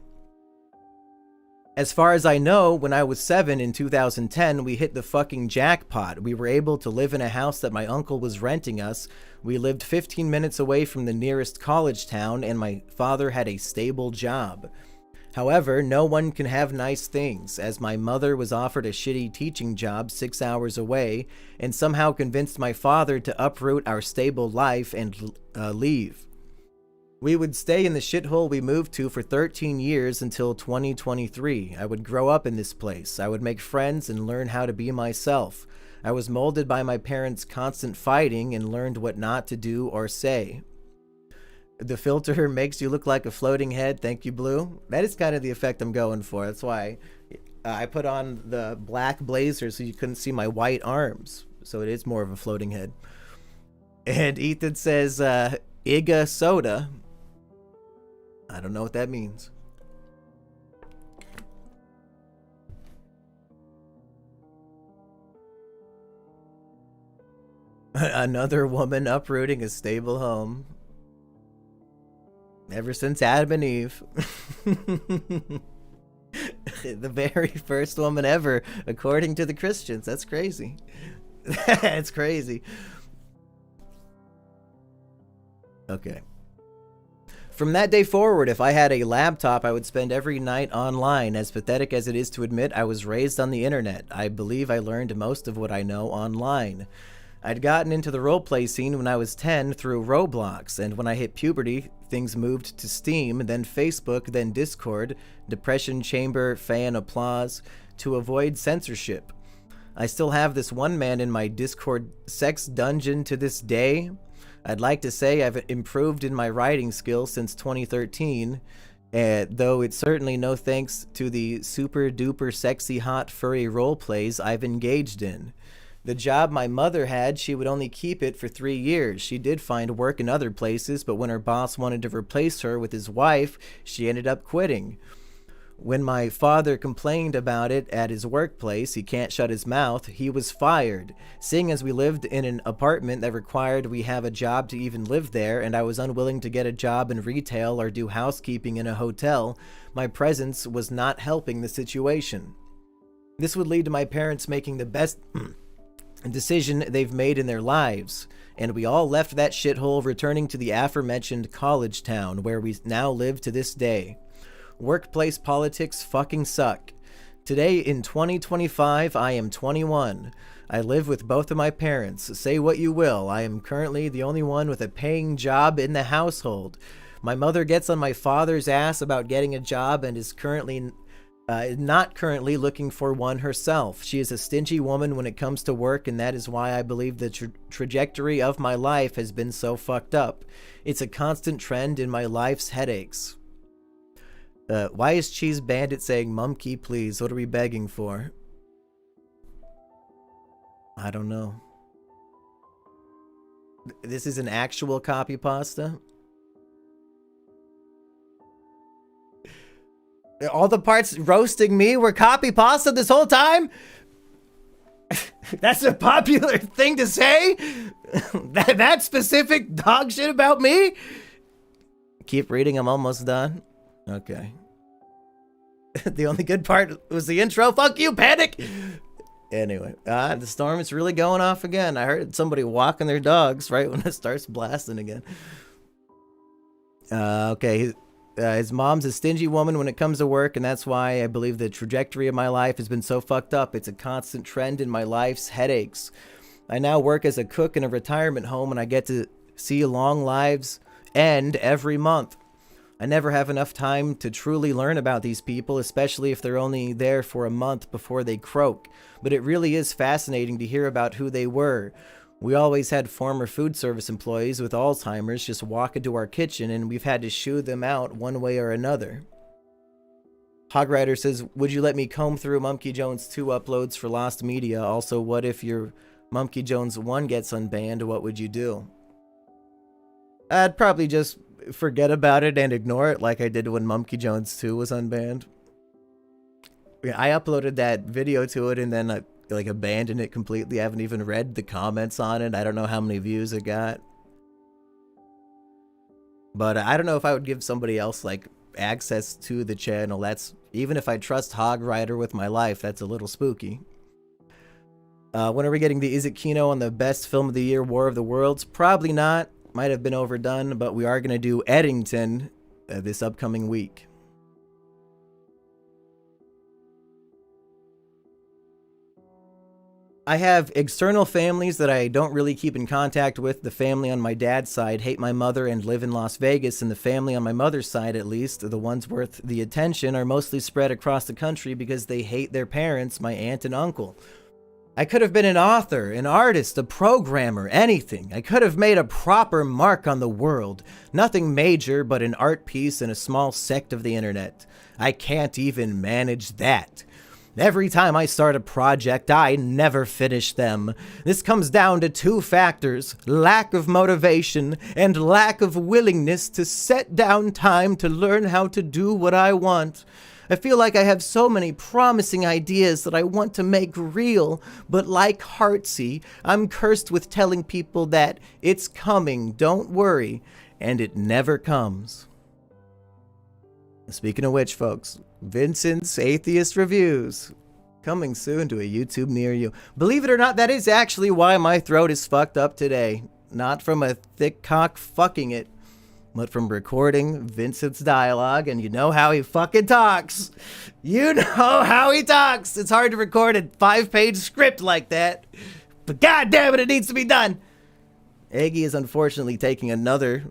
As far as I know, when I was 7 in 2010, we hit the fucking jackpot. We were able to live in a house that my uncle was renting us. We lived 15 minutes away from the nearest college town, and my father had a stable job. However, no one can have nice things, as my mother was offered a shitty teaching job 6 hours away, and somehow convinced my father to uproot our stable life and leave. We would stay in the shithole we moved to for 13 years until 2023. I would grow up in this place. I would make friends and learn how to be myself. I was molded by my parents' constant fighting and learned what not to do or say. The filter makes you look like a floating head. Thank you, Blue. That is kind of the effect I'm going for. That's why I put on the black blazer so you couldn't see my white arms. So it is more of a floating head. And Ethan says, Iga soda. I don't know what that means. Another woman uprooting a stable home. Ever since Adam and Eve. The very first woman ever, according to the Christians. That's crazy. That's crazy. Okay. From that day forward, if I had a laptop, I would spend every night online. As pathetic as it is to admit, I was raised on the internet. I believe I learned most of what I know online. I'd gotten into the roleplay scene when I was 10 through Roblox, and when I hit puberty, things moved to Steam, then Facebook, then Discord, Depression Chamber, fan applause, to avoid censorship. I still have this one man in my Discord sex dungeon to this day. I'd like to say I've improved in my writing skills since 2013, though it's certainly no thanks to the super duper sexy hot furry roleplays I've engaged in. The job my mother had, she would only keep it for 3 years. She did find work in other places, but when her boss wanted to replace her with his wife, she ended up quitting. When my father complained about it at his workplace, he can't shut his mouth, he was fired. Seeing as we lived in an apartment that required we have a job to even live there, and I was unwilling to get a job in retail or do housekeeping in a hotel, my presence was not helping the situation. This would lead to my parents making the best decision they've made in their lives, and we all left that shithole, returning to the aforementioned college town where we now live to this day. Workplace politics fucking suck. Today in 2025, I am 21. I live with both of my parents. Say what you will, I am currently the only one with a paying job in the household. My mother gets on my father's ass about getting a job and is not currently looking for one herself. She is a stingy woman when it comes to work, and that is why I believe the trajectory of my life has been so fucked up. It's a constant trend in my life's headaches. Why is Cheese Bandit saying, Mumkey, please? What are we begging for? I don't know. This is an actual copy pasta? All the parts roasting me were copy pasta this whole time? That's a popular thing to say? that specific dog shit about me? Keep reading, I'm almost done. Okay. The only good part was the intro. Fuck you, Panic! Anyway, the storm is really going off again. I heard somebody walking their dogs right when it starts blasting again. Okay. His mom's a stingy woman when it comes to work, and that's why I believe the trajectory of my life has been so fucked up. It's a constant trend in my life's headaches. I now work as a cook in a retirement home, and I get to see long lives end every month. I never have enough time to truly learn about these people, especially if they're only there for a month before they croak. But it really is fascinating to hear about who they were. We always had former food service employees with Alzheimer's just walk into our kitchen, and we've had to shoo them out one way or another. Hogrider says, would you let me comb through Mumkey Jones 2 uploads for lost media? Also, what if your Mumkey Jones 1 gets unbanned? What would you do? I'd probably just forget about it and ignore it like I did when Mumkey Jones 2 was unbanned. I uploaded that video to it and then I abandoned it completely. I haven't even read the comments on it. I don't know how many views it got. But I don't know if I would give somebody else access to the channel. That's, even if I trust Hogrider with my life, that's a little spooky. When are we getting the Is It Kino on the best film of the year, War of the Worlds? Probably not. Might have been overdone, but we are going to do Eddington this upcoming week. I have external families that I don't really keep in contact with. The family on my dad's side hate my mother and live in Las Vegas, and the family on my mother's side, at least, the ones worth the attention, are mostly spread across the country because they hate their parents, my aunt and uncle. I could have been an author, an artist, a programmer, anything. I could have made a proper mark on the world. Nothing major, but an art piece in a small sect of the internet. I can't even manage that. Every time I start a project, I never finish them. This comes down to two factors: lack of motivation and lack of willingness to set down time to learn how to do what I want. I feel like I have so many promising ideas that I want to make real, but like Heartsy, I'm cursed with telling people that it's coming, don't worry, and it never comes. Speaking of which, folks, Vincent's Atheist Reviews, coming soon to a YouTube near you. Believe it or not, that is actually why my throat is fucked up today. Not from a thick cock fucking it, but from recording Vincent's dialogue, and you know how he fucking talks. You know how he talks. It's hard to record a 5-page script like that, but god damn it, it needs to be done. Eggy is unfortunately taking another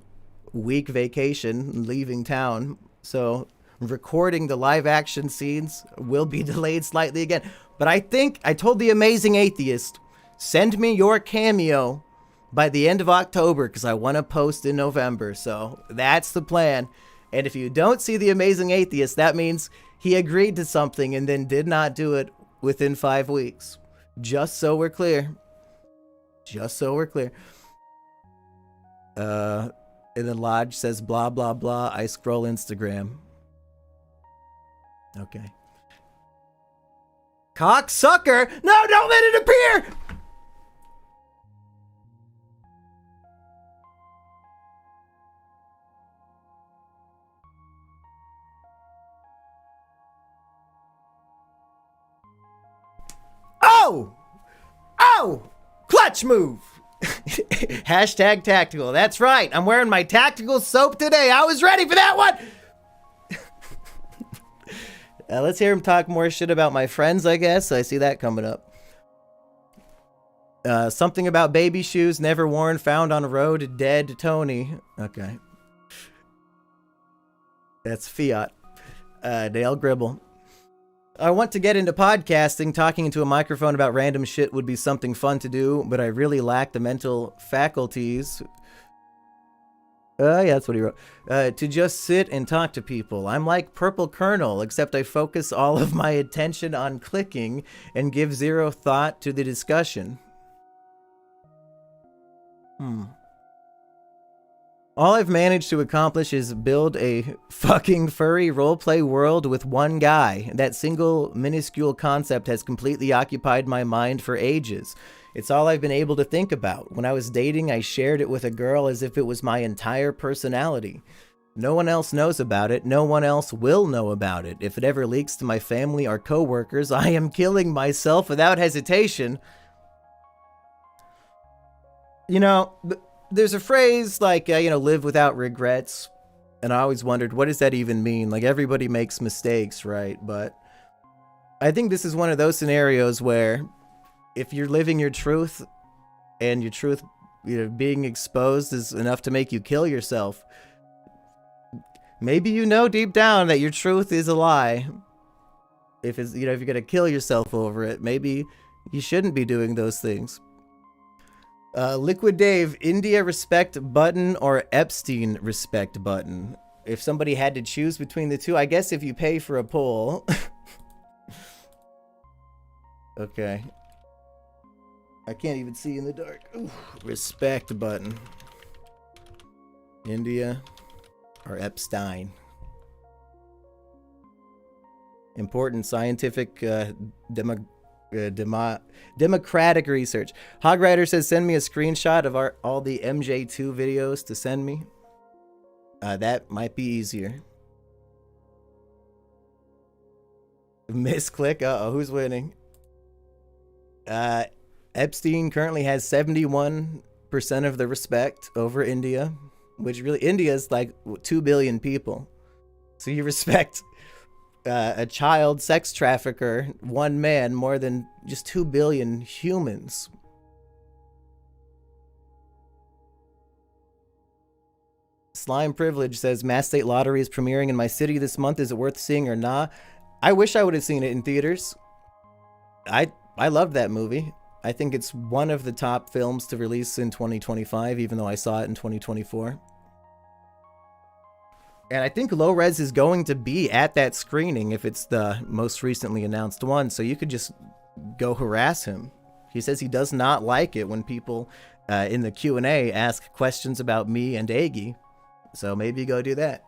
week vacation, leaving town, so recording the live action scenes will be delayed slightly again. But I think I told the Amazing Atheist, send me your cameo by the end of October, because I want to post in November. So that's the plan. And if you don't see the Amazing Atheist, that means he agreed to something and then did not do it within 5 weeks. Just so we're clear. Just so we're clear. And then Lodge says blah blah blah. I scroll Instagram. Okay. Cocksucker! No, don't let it appear! Oh! Oh! Clutch move! Hashtag tactical. That's right. I'm wearing my tactical soap today. I was ready for that one! Let's hear him talk more shit about my friends, I guess. I see that coming up. Something about baby shoes never worn, found on a road, dead Tony. Okay. That's Fiat. Dale Gribble. I want to get into podcasting. Talking into a microphone about random shit would be something fun to do, but I really lack the mental faculties. Yeah, that's what he wrote. To just sit and talk to people. I'm like Purple Kernel, except I focus all of my attention on clicking and give zero thought to the discussion. All I've managed to accomplish is build a fucking furry roleplay world with one guy. That single minuscule concept has completely occupied my mind for ages. It's all I've been able to think about. When I was dating, I shared it with a girl as if it was my entire personality. No one else knows about it. No one else will know about it. If it ever leaks to my family or coworkers, I am killing myself without hesitation. You know, there's a phrase like, live without regrets. And I always wondered, what does that even mean? Like, everybody makes mistakes, right? But I think this is one of those scenarios where if you're living your truth and your truth, being exposed is enough to make you kill yourself, maybe deep down that your truth is a lie. If it's, if you're gonna kill yourself over it, maybe you shouldn't be doing those things. Liquid Dave, India respect button or Epstein respect button? If somebody had to choose between the two, I guess if you pay for a poll. Okay. I can't even see in the dark. Ooh, respect button. India or Epstein? Important scientific democratic research. Hogrider says, send me a screenshot of all the MJ2 videos to send me. That might be easier. Misclick. Uh-oh, who's winning? Epstein currently has 71% of the respect over India, which really, India is like 2 billion people. So you respect a child sex trafficker, one man, more than just 2 billion humans. Slime Privilege says, Mass State Lottery is premiering in my city this month. Is it worth seeing or not? I wish I would have seen it in theaters. I loved that movie. I think it's one of the top films to release in 2025, even though I saw it in 2024. And I think Low Res is going to be at that screening if it's the most recently announced one, so you could just go harass him. He says he does not like it when people in the Q&A ask questions about me and Aggie, so maybe go do that.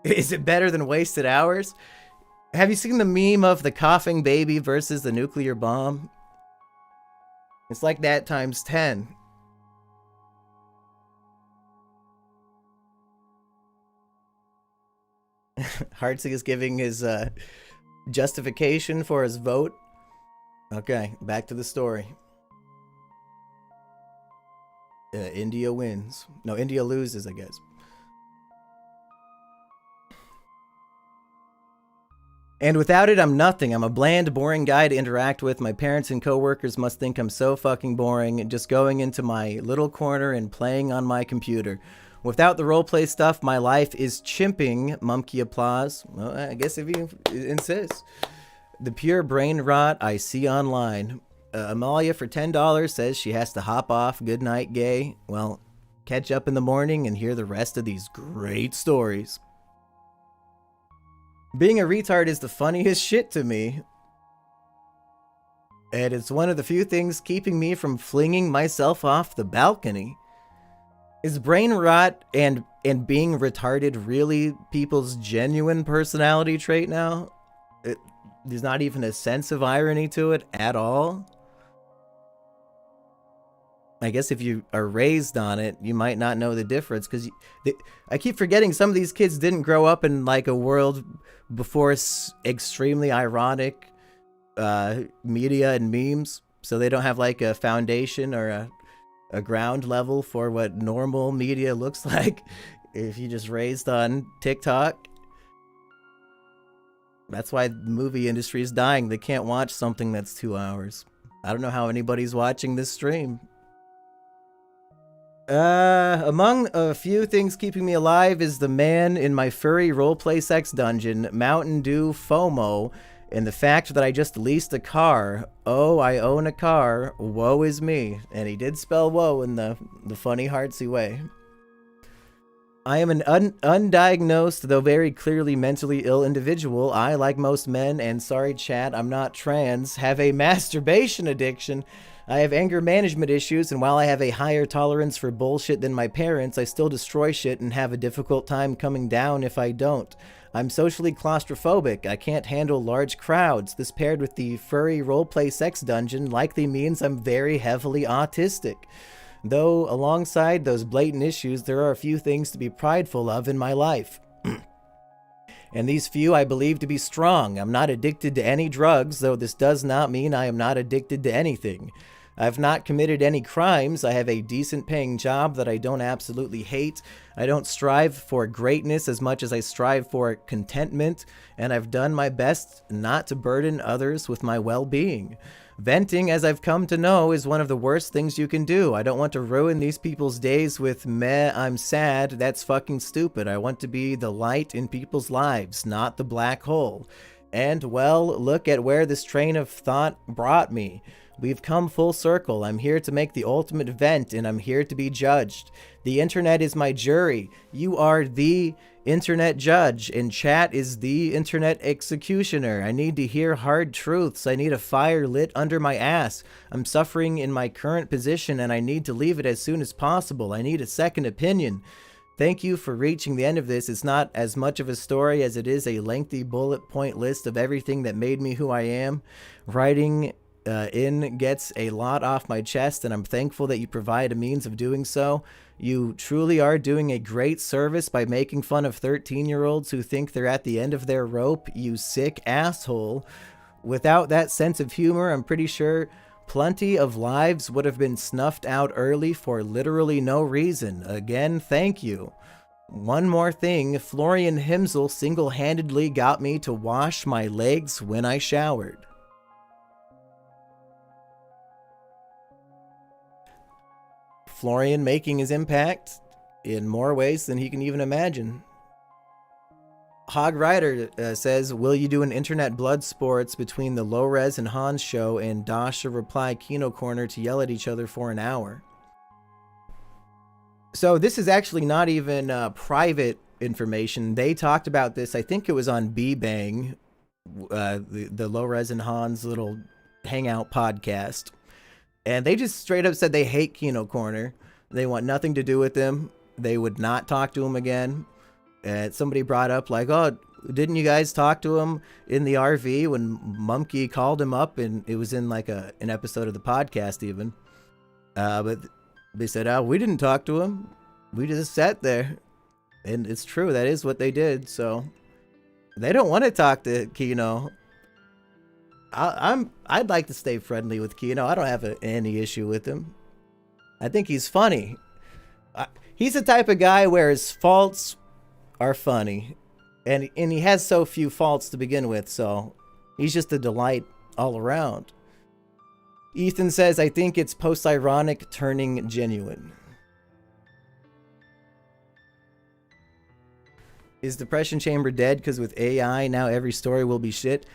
Is it better than Wasted Hours? Have you seen the meme of the coughing baby versus the nuclear bomb? It's like that times 10. Hartsey is giving his justification for his vote. Okay, back to the story. India wins. No, India loses, I guess. And without it, I'm nothing. I'm a bland, boring guy to interact with. My parents and coworkers must think I'm so fucking boring, just going into my little corner and playing on my computer. Without the roleplay stuff, my life is chimping. Mumkey applause. Well, I guess if you insist. The pure brain rot I see online. Amalia for $10 says she has to hop off. Good night, gay. Well, catch up in the morning and hear the rest of these great stories. Being a retard is the funniest shit to me. And it's one of the few things keeping me from flinging myself off the balcony. Is brain rot and being retarded really people's genuine personality trait now? There's not even a sense of irony to it at all. I guess if you are raised on it, you might not know the difference, because I keep forgetting some of these kids didn't grow up in like a world before extremely ironic media and memes, so they don't have like a foundation or a ground level for what normal media looks like. If you just raised on TikTok, that's why the movie industry is dying. They can't watch something that's 2 hours. I don't know how anybody's watching this stream. Among a few things keeping me alive is the man in my furry roleplay sex dungeon, Mountain Dew FOMO, and the fact that I just leased a car. Oh, I own a car. Woe is me. And he did spell woe in the funny Heartsy way. I am an undiagnosed, though very clearly mentally ill individual. I, like most men, and sorry chat, I'm not trans, have a masturbation addiction. I have anger management issues, and while I have a higher tolerance for bullshit than my parents, I still destroy shit and have a difficult time coming down if I don't. I'm socially claustrophobic. I can't handle large crowds. This paired with the furry roleplay sex dungeon likely means I'm very heavily autistic. Though alongside those blatant issues, there are a few things to be prideful of in my life. And these few I believe to be strong. I'm not addicted to any drugs, though this does not mean I am not addicted to anything. I've not committed any crimes. I have a decent paying job that I don't absolutely hate. I don't strive for greatness as much as I strive for contentment, and I've done my best not to burden others with my well-being. Venting, as I've come to know, is one of the worst things you can do. I don't want to ruin these people's days with meh, I'm sad. That's fucking stupid. I want to be the light in people's lives, not the black hole. And, well, look at where this train of thought brought me. We've come full circle. I'm here to make the ultimate vent, and I'm here to be judged. The internet is my jury. You are the internet judge, and chat is the internet executioner. I need to hear hard truths. I need a fire lit under my ass. I'm suffering in my current position, and I need to leave it as soon as possible. I need a second opinion. Thank you for reaching the end of this. It's not as much of a story as it is a lengthy bullet point list of everything that made me who I am. Writing in gets a lot off my chest, and I'm thankful that you provide a means of doing so. You truly are doing a great service by making fun of 13-year-olds who think they're at the end of their rope, you sick asshole. Without that sense of humor, I'm pretty sure plenty of lives would have been snuffed out early for literally no reason. Again, thank you. One more thing, Florian Himsel single-handedly got me to wash my legs when I showered. Florian making his impact in more ways than he can even imagine. Hog Rider says, will you do an internet blood sports between the Low-Res and Hans show and Dasha reply Kino Corner to yell at each other for an hour? So this is actually not even private information. They talked about this, I think it was on B-Bang, the Low-Res and Hans little hangout podcast. And they just straight up said they hate Kino Corner. They want nothing to do with him. They would not talk to him again. And somebody brought up like, oh, didn't you guys talk to him in the RV when Mumkey called him up? And it was in like an episode of the podcast even. But they said, oh, we didn't talk to him. We just sat there. And it's true. That is what they did. So they don't want to talk to Kino. I'd like to stay friendly with Kino. I don't have any issue with him. I think he's funny. He's the type of guy where his faults are funny, and he has so few faults to begin with, so he's just a delight all around. Ethan says, I think it's post-ironic turning genuine. Is Depression Chamber dead because with AI now every story will be shit?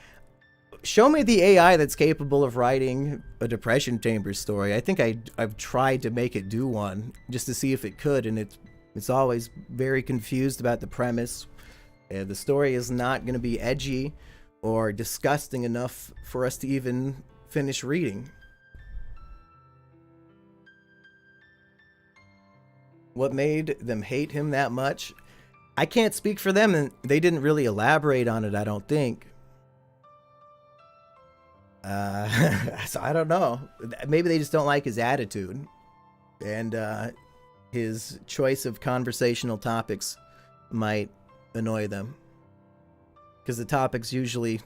Show me the AI that's capable of writing a Depression Chamber story. I think I've tried to make it do one just to see if it could, and it's always very confused about the premise. The story is not going to be edgy or disgusting enough for us to even finish reading. What made them hate him that much? I can't speak for them, and they didn't really elaborate on it, I don't think. So I don't know. Maybe they just don't like his attitude and his choice of conversational topics might annoy them, because the topic's usually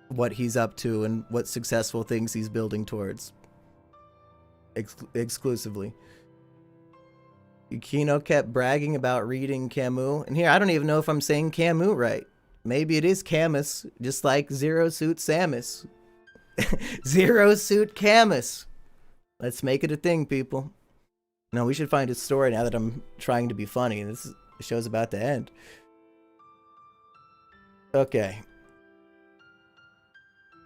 what he's up to and what successful things he's building towards exclusively. Kino kept bragging about reading Camus, and here I don't even know if I'm saying Camus right. Maybe it is Camus, just like Zero Suit Samus. Zero Suit Camus. Let's make it a thing, people. No, we should find a story now that I'm trying to be funny. The show's about to end. Okay.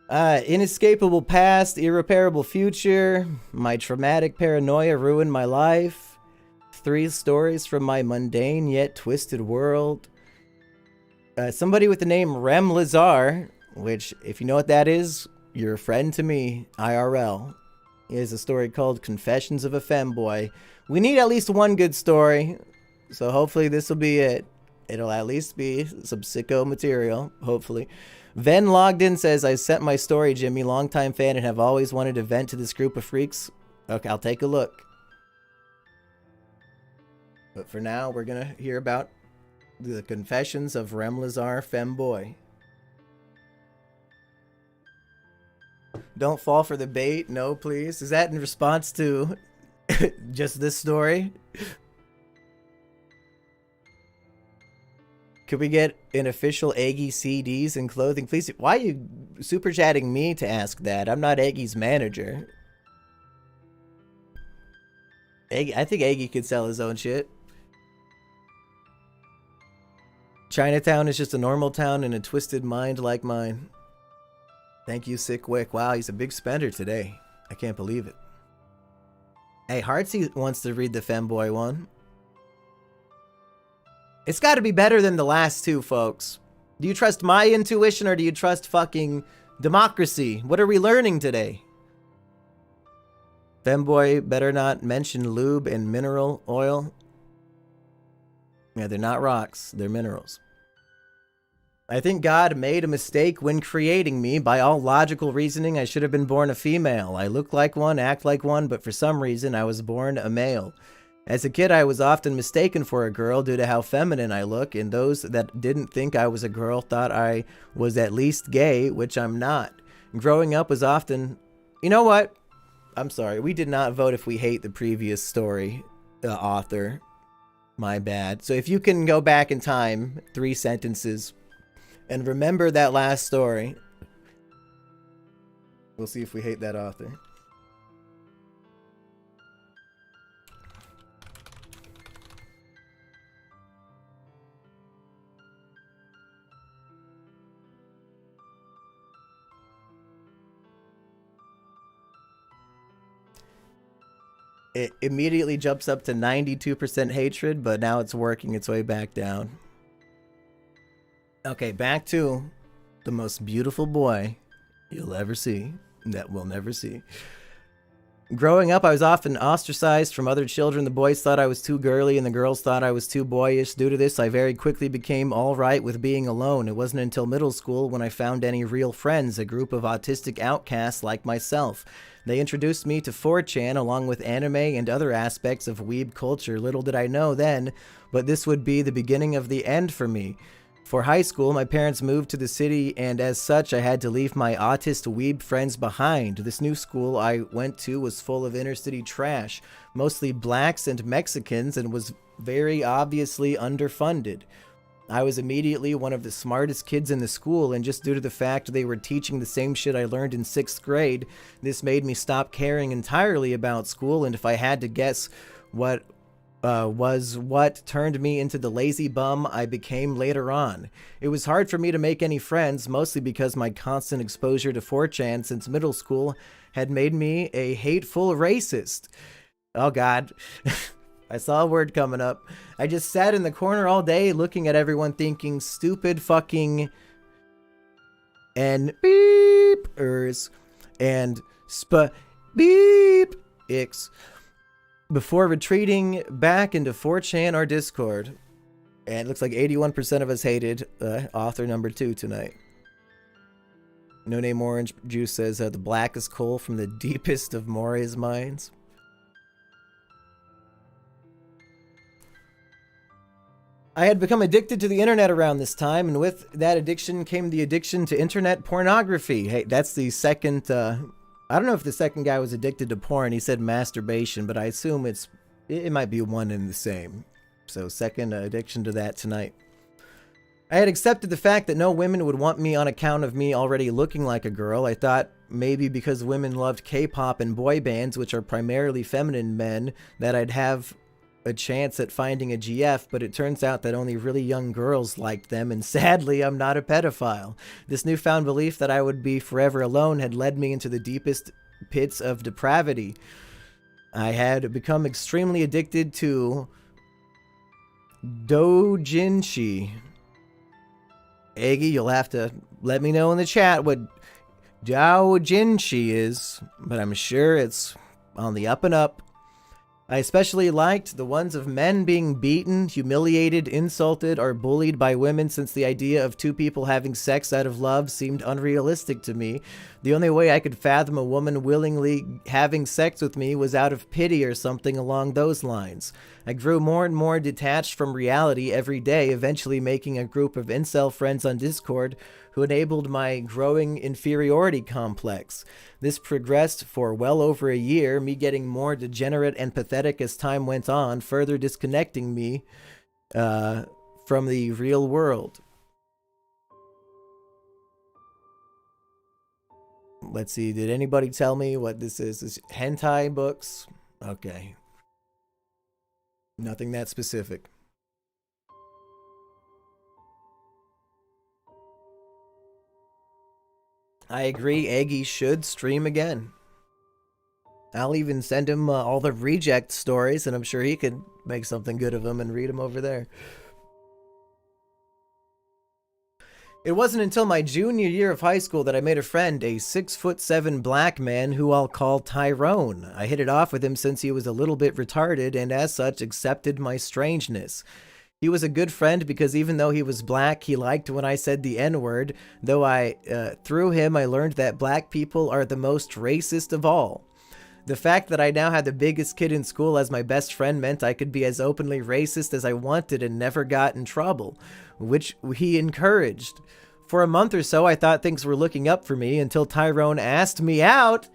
Inescapable past, irreparable future. My traumatic paranoia ruined my life. 3 stories from my mundane yet twisted world. Somebody with the name Rem Lazar, which, if you know what that is, you're a friend to me, IRL. Is a story called Confessions of a Femboy. We need at least one good story, so hopefully this will be it. It'll at least be some sicko material, hopefully. Ven logged in, says, I sent my story, Jimmy, longtime fan, and have always wanted to vent to this group of freaks. Okay, I'll take a look. But for now, we're gonna hear about the confessions of Remlazar Femboy. Don't fall for the bait. No, please. Is that in response to just this story? Could we get an official Aggie CDs and clothing, please? Why are you super chatting me to ask that? I'm not Aggie's manager. Aggie, I think Aggie could sell his own shit. Chinatown is just a normal town in a twisted mind like mine. Thank you, Sick Wick. Wow, he's a big spender today. I can't believe it. Hey, Heartsy wants to read the Femboy one. It's got to be better than the last two, folks. Do you trust my intuition or do you trust fucking democracy? What are we learning today? Femboy better not mention lube and mineral oil. Yeah, they're not rocks. They're minerals. I think God made a mistake when creating me. By all logical reasoning, I should have been born a female. I look like one, act like one, but for some reason, I was born a male. As a kid, I was often mistaken for a girl due to how feminine I look, and those that didn't think I was a girl thought I was at least gay, which I'm not. Growing up was often... You know what? I'm sorry. We did not vote if we hate the previous story author. My bad. So if you can go back in time, 3 sentences... and remember that last story. We'll see if we hate that author. It immediately jumps up to 92% hatred, but now it's working its way back down. Okay, back to the most beautiful boy you'll ever see, that we'll never see. Growing up, I was often ostracized from other children. The boys thought I was too girly and the girls thought I was too boyish. Due to this, I very quickly became all right with being alone. It wasn't until middle school when I found any real friends, a group of autistic outcasts like myself. They introduced me to 4chan along with anime and other aspects of weeb culture. Little did I know then, but this would be the beginning of the end for me. For high school, my parents moved to the city, and as such, I had to leave my autist weeb friends behind. This new school I went to was full of inner-city trash, mostly blacks and Mexicans, and was very obviously underfunded. I was immediately one of the smartest kids in the school, and just due to the fact they were teaching the same shit I learned in 6th grade, this made me stop caring entirely about school, and if I had to guess what turned me into the lazy bum I became later on. It was hard for me to make any friends, mostly because my constant exposure to 4chan since middle school had made me a hateful racist. Oh god. I saw a word coming up. I just sat in the corner all day looking at everyone thinking stupid fucking and beepers and beep-icks. Before retreating back into 4chan or Discord. And it looks like 81% of us hated author number 2 tonight. No Name Orange Juice says the blackest coal from the deepest of More's minds. I had become addicted to the internet around this time, and with that addiction came the addiction to internet pornography. Hey, that's the second... I don't know if the second guy was addicted to porn. He said masturbation, but I assume it might be one and the same. So second addiction to that tonight. I had accepted the fact that no women would want me on account of me already looking like a girl. I thought maybe because women loved K-pop and boy bands, which are primarily feminine men, that I'd have a chance at finding a GF, but it turns out that only really young girls liked them, and sadly, I'm not a pedophile. This newfound belief that I would be forever alone had led me into the deepest pits of depravity. I had become extremely addicted to doujinshi. Aggie, you'll have to let me know in the chat what doujinshi is, but I'm sure it's on the up and up. I especially liked the ones of men being beaten, humiliated, insulted, or bullied by women, since the idea of two people having sex out of love seemed unrealistic to me. The only way I could fathom a woman willingly having sex with me was out of pity or something along those lines. I grew more and more detached from reality every day, eventually making a group of incel friends on Discord who enabled my growing inferiority complex. This progressed for well over a year, me getting more degenerate and pathetic as time went on, further disconnecting me from the real world. Let's see, did anybody tell me what this is? Is hentai books? Okay. Nothing that specific. I agree, Eggy should stream again. I'll even send him all the reject stories, and I'm sure he could make something good of them and read them over there. It wasn't until my junior year of high school that I made a friend, a 6'7" black man who I'll call Tyrone. I hit it off with him since he was a little bit retarded and as such accepted my strangeness. He was a good friend because even though he was black, he liked when I said the N-word, though through him I learned that black people are the most racist of all. The fact that I now had the biggest kid in school as my best friend meant I could be as openly racist as I wanted and never got in trouble, which he encouraged. For a month or so, I thought things were looking up for me until Tyrone asked me out.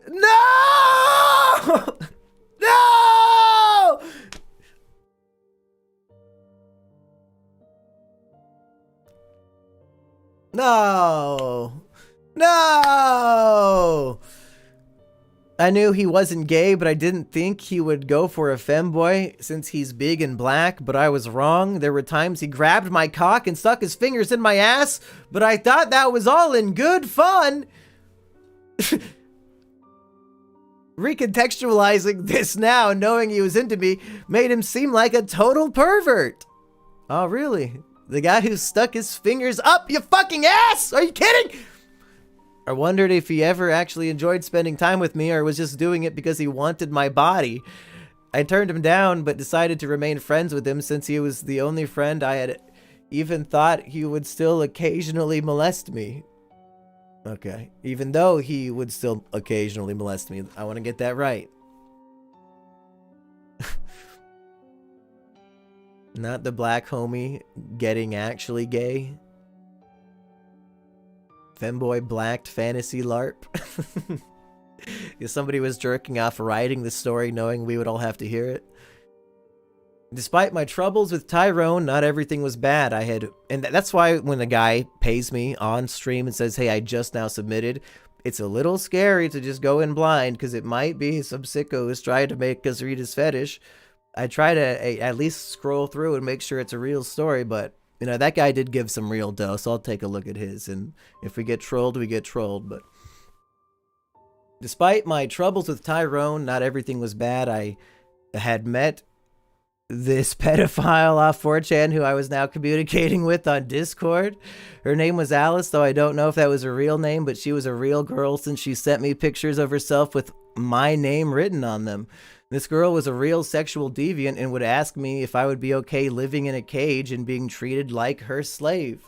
No! No! No! No! I knew he wasn't gay, but I didn't think he would go for a femboy since he's big and black, but I was wrong. There were times he grabbed my cock and stuck his fingers in my ass, but I thought that was all in good fun. Recontextualizing this now, knowing he was into me, made him seem like a total pervert. Oh, really? The guy who stuck his fingers up your fucking ass? Are you kidding? I wondered if he ever actually enjoyed spending time with me or was just doing it because he wanted my body. I turned him down, but decided to remain friends with him since he was the only friend I had even thought he would still occasionally molest me. Okay, even though he would still occasionally molest me. I want to get that right. Not the black homie getting actually gay. Femboy blacked fantasy LARP. If somebody was jerking off writing the story knowing we would all have to hear it. Despite my troubles with Tyrone, not everything was bad. And that's why when a guy pays me on stream and says, hey, I just now submitted, it's a little scary to just go in blind because it might be some sicko who's trying to make us read his fetish. I try to at least scroll through and make sure it's a real story, but you know, that guy did give some real dough, so I'll take a look at his. And if we get trolled, we get trolled. But despite my troubles with Tyrone, not everything was bad. I had met this pedophile off 4chan who I was now communicating with on Discord. Her name was Alice, though I don't know if that was a real name, but she was a real girl since she sent me pictures of herself with my name written on them. This girl was a real sexual deviant and would ask me if I would be okay living in a cage and being treated like her slave.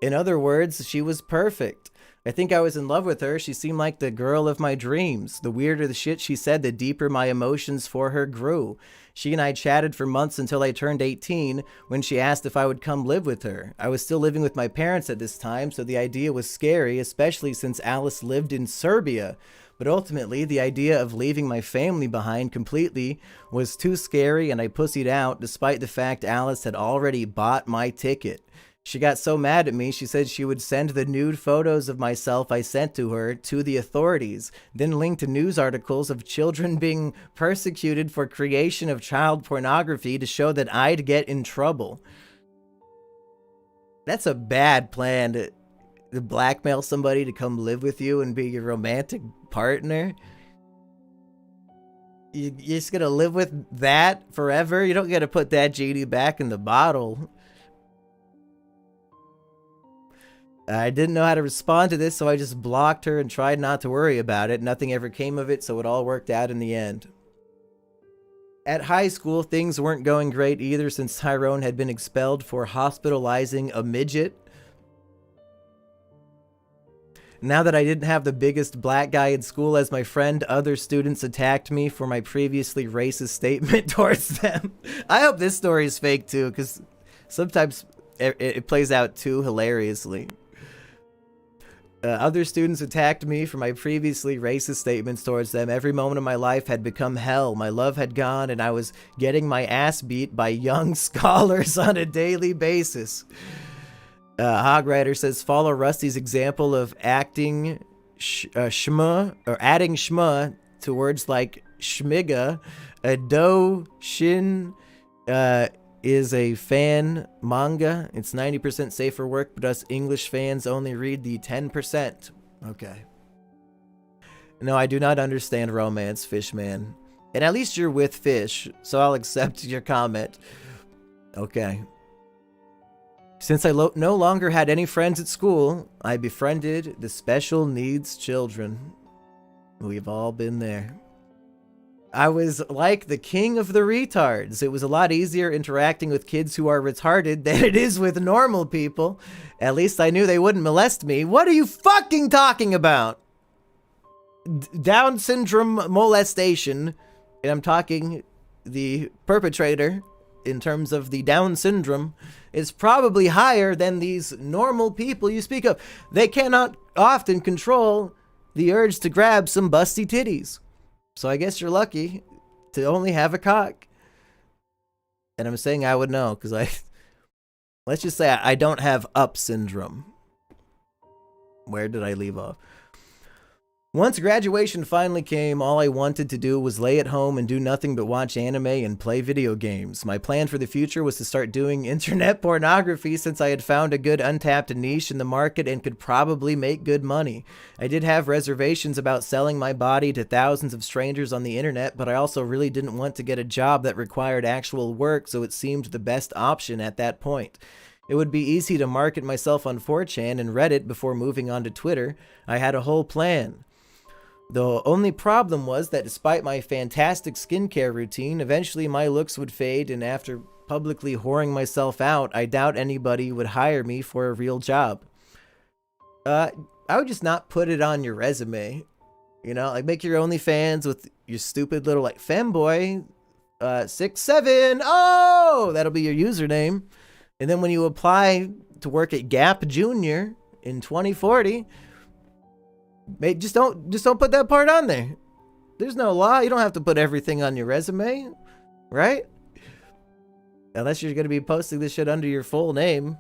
In other words, she was perfect. I think I was in love with her. She seemed like the girl of my dreams. The weirder the shit she said, the deeper my emotions for her grew. She and I chatted for months until I turned 18 when she asked if I would come live with her. I was still living with my parents at this time, so the idea was scary, especially since Alice lived in Serbia. But ultimately, the idea of leaving my family behind completely was too scary and I pussied out despite the fact Alice had already bought my ticket. She got so mad at me, she said she would send the nude photos of myself I sent to her to the authorities, then link to news articles of children being persecuted for creation of child pornography to show that I'd get in trouble. That's a bad plan to blackmail somebody to come live with you and be your romantic partner. You're just gonna live with that forever? You don't get to put that genie back in the bottle. I didn't know how to respond to this, so I just blocked her and tried not to worry about it. Nothing ever came of it, so it all worked out in the end. At high school, things weren't going great either since Tyrone had been expelled for hospitalizing a midget. Now that I didn't have the biggest black guy in school as my friend, other students attacked me for my previously racist statement towards them. I hope this story is fake too, because sometimes it plays out too hilariously. Other students attacked me for my previously racist statements towards them. Every moment of my life had become hell. My love had gone, and I was getting my ass beat by young scholars on a daily basis. Hogrider says, follow Rusty's example of acting shma, or adding shma to words like shmiga. A do shin is a fan manga. It's 90% safe for work, but us English fans only read the 10%. Okay. No, I do not understand romance, Fishman. And at least you're with Fish, so I'll accept your comment. Okay. Since I no longer had any friends at school, I befriended the special needs children. We've all been there. I was like the king of the retards. It was a lot easier interacting with kids who are retarded than it is with normal people. At least I knew they wouldn't molest me. What are you fucking talking about? Down syndrome molestation. And I'm talking the perpetrator in terms of the Down syndrome is probably higher than these normal people you speak of. They cannot often control the urge to grab some busty titties. So I guess you're lucky to only have a cock. And I'm saying I would know, because let's just say I don't have up syndrome. Where did I leave off? Once graduation finally came, all I wanted to do was lay at home and do nothing but watch anime and play video games. My plan for the future was to start doing internet pornography since I had found a good untapped niche in the market and could probably make good money. I did have reservations about selling my body to thousands of strangers on the internet, but I also really didn't want to get a job that required actual work, so it seemed the best option at that point. It would be easy to market myself on 4chan and Reddit before moving on to Twitter. I had a whole plan. The only problem was that despite my fantastic skincare routine, eventually my looks would fade, and after publicly whoring myself out, I doubt anybody would hire me for a real job. I would just not put it on your resume. You know, like make your OnlyFans with your stupid little like femboy 67. Oh, that'll be your username. And then when you apply to work at Gap Junior in 2040, just don't put that part on there. There's no law. You don't have to put everything on your resume, right? Unless you're going to be posting this shit under your full name.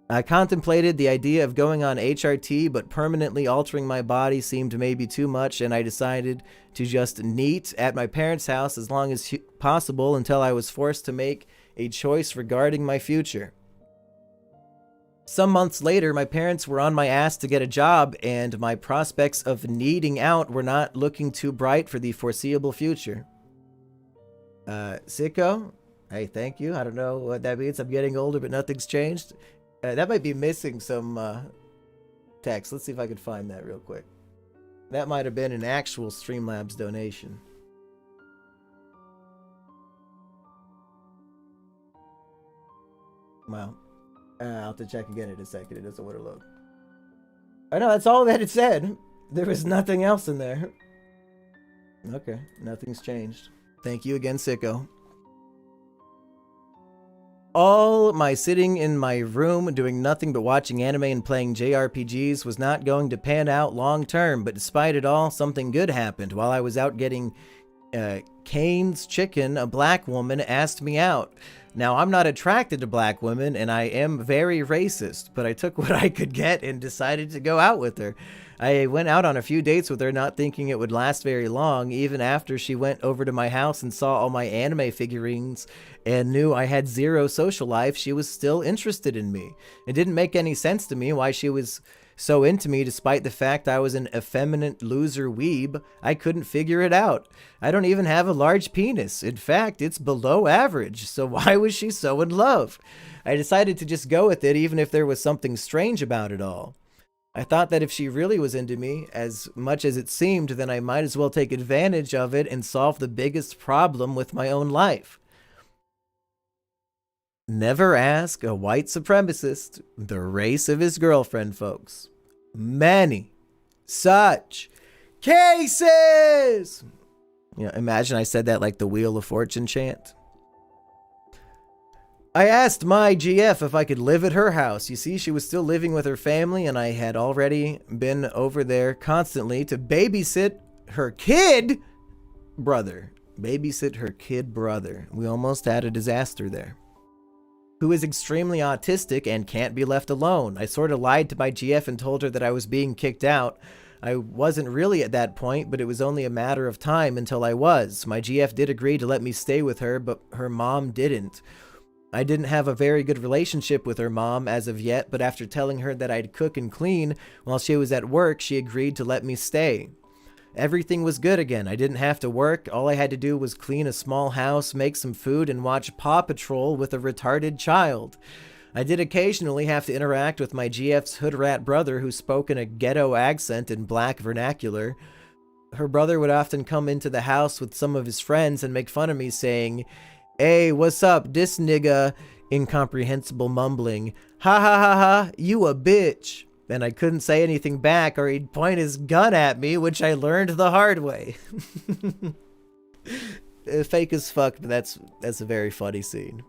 I contemplated the idea of going on HRT, but permanently altering my body seemed maybe too much, and I decided to just neat at my parents' house as long as possible until I was forced to make a choice regarding my future. Some months later, my parents were on my ass to get a job, and my prospects of needing out were not looking too bright for the foreseeable future. Sicko? Hey, thank you. I don't know what that means. I'm getting older, but nothing's changed. That might be missing some text. Let's see if I can find that real quick. That might have been an actual Streamlabs donation. Wow. I'll have to check again in a second. It doesn't want to load. I know, that's all that it said. There was nothing else in there. Okay, nothing's changed. Thank you again, Sicko. All my sitting in my room doing nothing but watching anime and playing JRPGs was not going to pan out long term, but despite it all, something good happened. While I was out getting Kane's chicken, a black woman asked me out. Now, I'm not attracted to black women, and I am very racist, but I took what I could get and decided to go out with her. I went out on a few dates with her, not thinking it would last very long. Even after she went over to my house and saw all my anime figurines and knew I had zero social life, she was still interested in me. It didn't make any sense to me why she was so into me despite the fact I was an effeminate loser weeb. I couldn't figure it out. I don't even have a large penis. In fact, it's below average. So why was she so in love? I decided to just go with it even if there was something strange about it all. I thought that if she really was into me, as much as it seemed, then I might as well take advantage of it and solve the biggest problem with my own life. Never ask a white supremacist the race of his girlfriend, folks. Many such cases. Imagine I said that like the Wheel of Fortune chant. I asked my GF if I could live at her house. You see, she was still living with her family, and I had already been over there constantly to babysit her kid brother. Babysit her kid brother. We almost had a disaster there. Who is extremely autistic and can't be left alone. I sort of lied to my GF and told her that I was being kicked out. I wasn't really at that point, but it was only a matter of time until I was. My GF did agree to let me stay with her, but her mom didn't. I didn't have a very good relationship with her mom as of yet, but after telling her that I'd cook and clean while she was at work, she agreed to let me stay. Everything was good again. I didn't have to work. All I had to do was clean a small house, make some food, and watch Paw Patrol with a retarded child. I did occasionally have to interact with my GF's hood rat brother who spoke in a ghetto accent in black vernacular. Her brother would often come into the house with some of his friends and make fun of me, saying, "Hey, what's up, this nigga?" Incomprehensible mumbling. "Ha ha ha ha, you a bitch." And I couldn't say anything back or he'd point his gun at me, which I learned the hard way. Fake as fuck, but that's a very funny scene.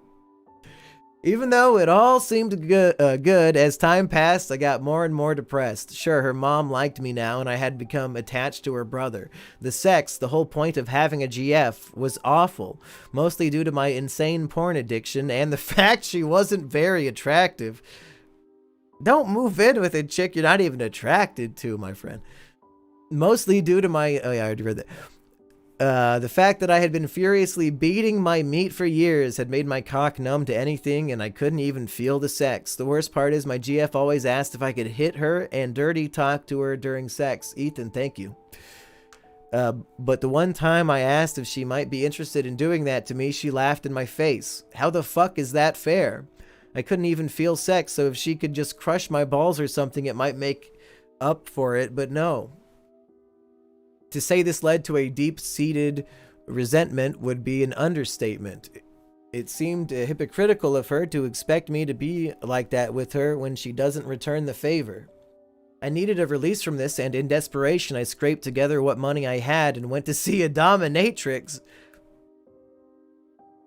Even though it all seemed good, as time passed, I got more and more depressed. Sure, her mom liked me now, and I had become attached to her brother. The sex, the whole point of having a GF, was awful, mostly due to my insane porn addiction and the fact she wasn't very attractive. Don't move in with a chick you're not even attracted to, my friend. Mostly due to my... Oh, yeah, I already read that. The fact that I had been furiously beating my meat for years had made my cock numb to anything, and I couldn't even feel the sex. The worst part is my GF always asked if I could hit her and dirty talk to her during sex. Ethan, thank you. But the one time I asked if she might be interested in doing that to me, she laughed in my face. How the fuck is that fair? I couldn't even feel sex, so if she could just crush my balls or something, it might make up for it, but no. To say this led to a deep-seated resentment would be an understatement. It seemed hypocritical of her to expect me to be like that with her when she doesn't return the favor. I needed a release from this, and in desperation, I scraped together what money I had and went to see a dominatrix.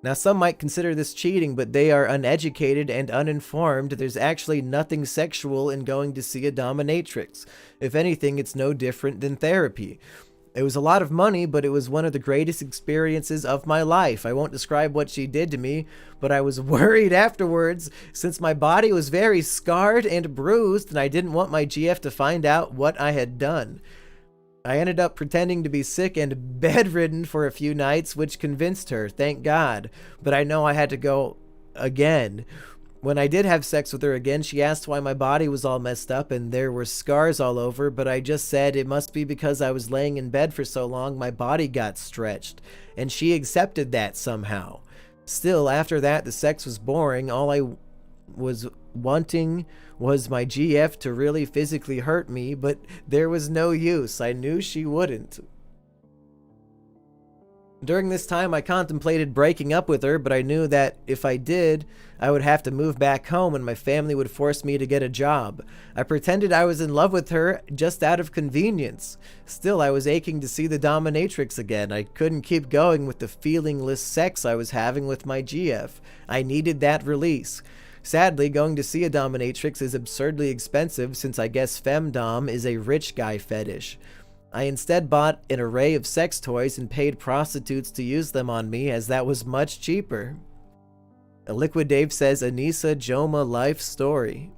Now, some might consider this cheating, but they are uneducated and uninformed. There's actually nothing sexual in going to see a dominatrix. If anything, it's no different than therapy. It was a lot of money, but it was one of the greatest experiences of my life. I won't describe what she did to me, but I was worried afterwards since my body was very scarred and bruised, and I didn't want my GF to find out what I had done. I ended up pretending to be sick and bedridden for a few nights, which convinced her, thank God. But I know I had to go again. When I did have sex with her again, she asked why my body was all messed up and there were scars all over, but I just said it must be because I was laying in bed for so long my body got stretched, and she accepted that somehow. Still, after that, the sex was boring. All I was wanting was my GF to really physically hurt me, but there was no use. I knew she wouldn't. During this time, I contemplated breaking up with her, but I knew that if I did, I would have to move back home and my family would force me to get a job. I pretended I was in love with her just out of convenience. Still, I was aching to see the dominatrix again. I couldn't keep going with the feelingless sex I was having with my GF. I needed that release. Sadly, going to see a dominatrix is absurdly expensive since I guess femdom is a rich guy fetish. I instead bought an array of sex toys and paid prostitutes to use them on me, as that was much cheaper. Liquid Dave says, Anissa Joma life story.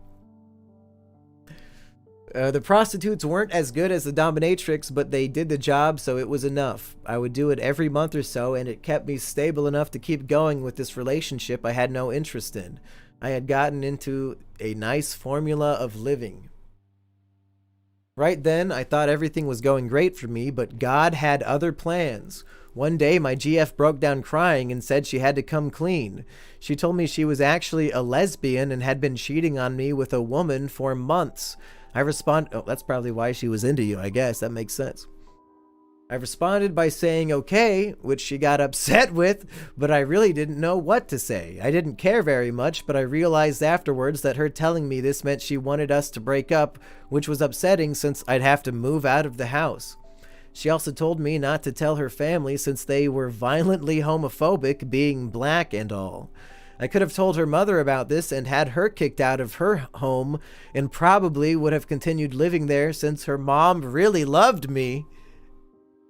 The prostitutes weren't as good as the dominatrix, but they did the job, so it was enough. I would do it every month or so, and it kept me stable enough to keep going with this relationship I had no interest in. I had gotten into a nice formula of living. Right then, I thought everything was going great for me, but God had other plans. One day, my GF broke down crying and said she had to come clean. She told me she was actually a lesbian and had been cheating on me with a woman for months. I responded, oh, that's probably why she was into you, I guess. That makes sense. I responded by saying okay, which she got upset with, but I really didn't know what to say. I didn't care very much, but I realized afterwards that her telling me this meant she wanted us to break up, which was upsetting since I'd have to move out of the house. She also told me not to tell her family since they were violently homophobic, being black and all. I could have told her mother about this and had her kicked out of her home and probably would have continued living there since her mom really loved me.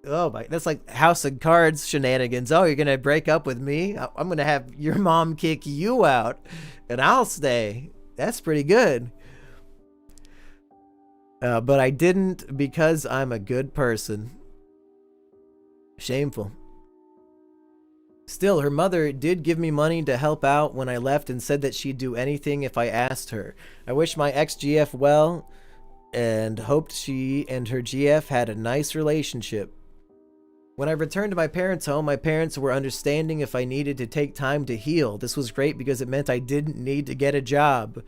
Oh my, that's like House of Cards shenanigans. Oh, you're gonna break up with me? I'm gonna have your mom kick you out and I'll stay. That's pretty good. But I didn't because I'm a good person. Shameful. Still, her mother did give me money to help out when I left and said that she'd do anything if I asked her. I wish my ex-GF well and hoped she and her GF had a nice relationship. When I returned to my parents' home, my parents were understanding if I needed to take time to heal. This was great because it meant I didn't need to get a job.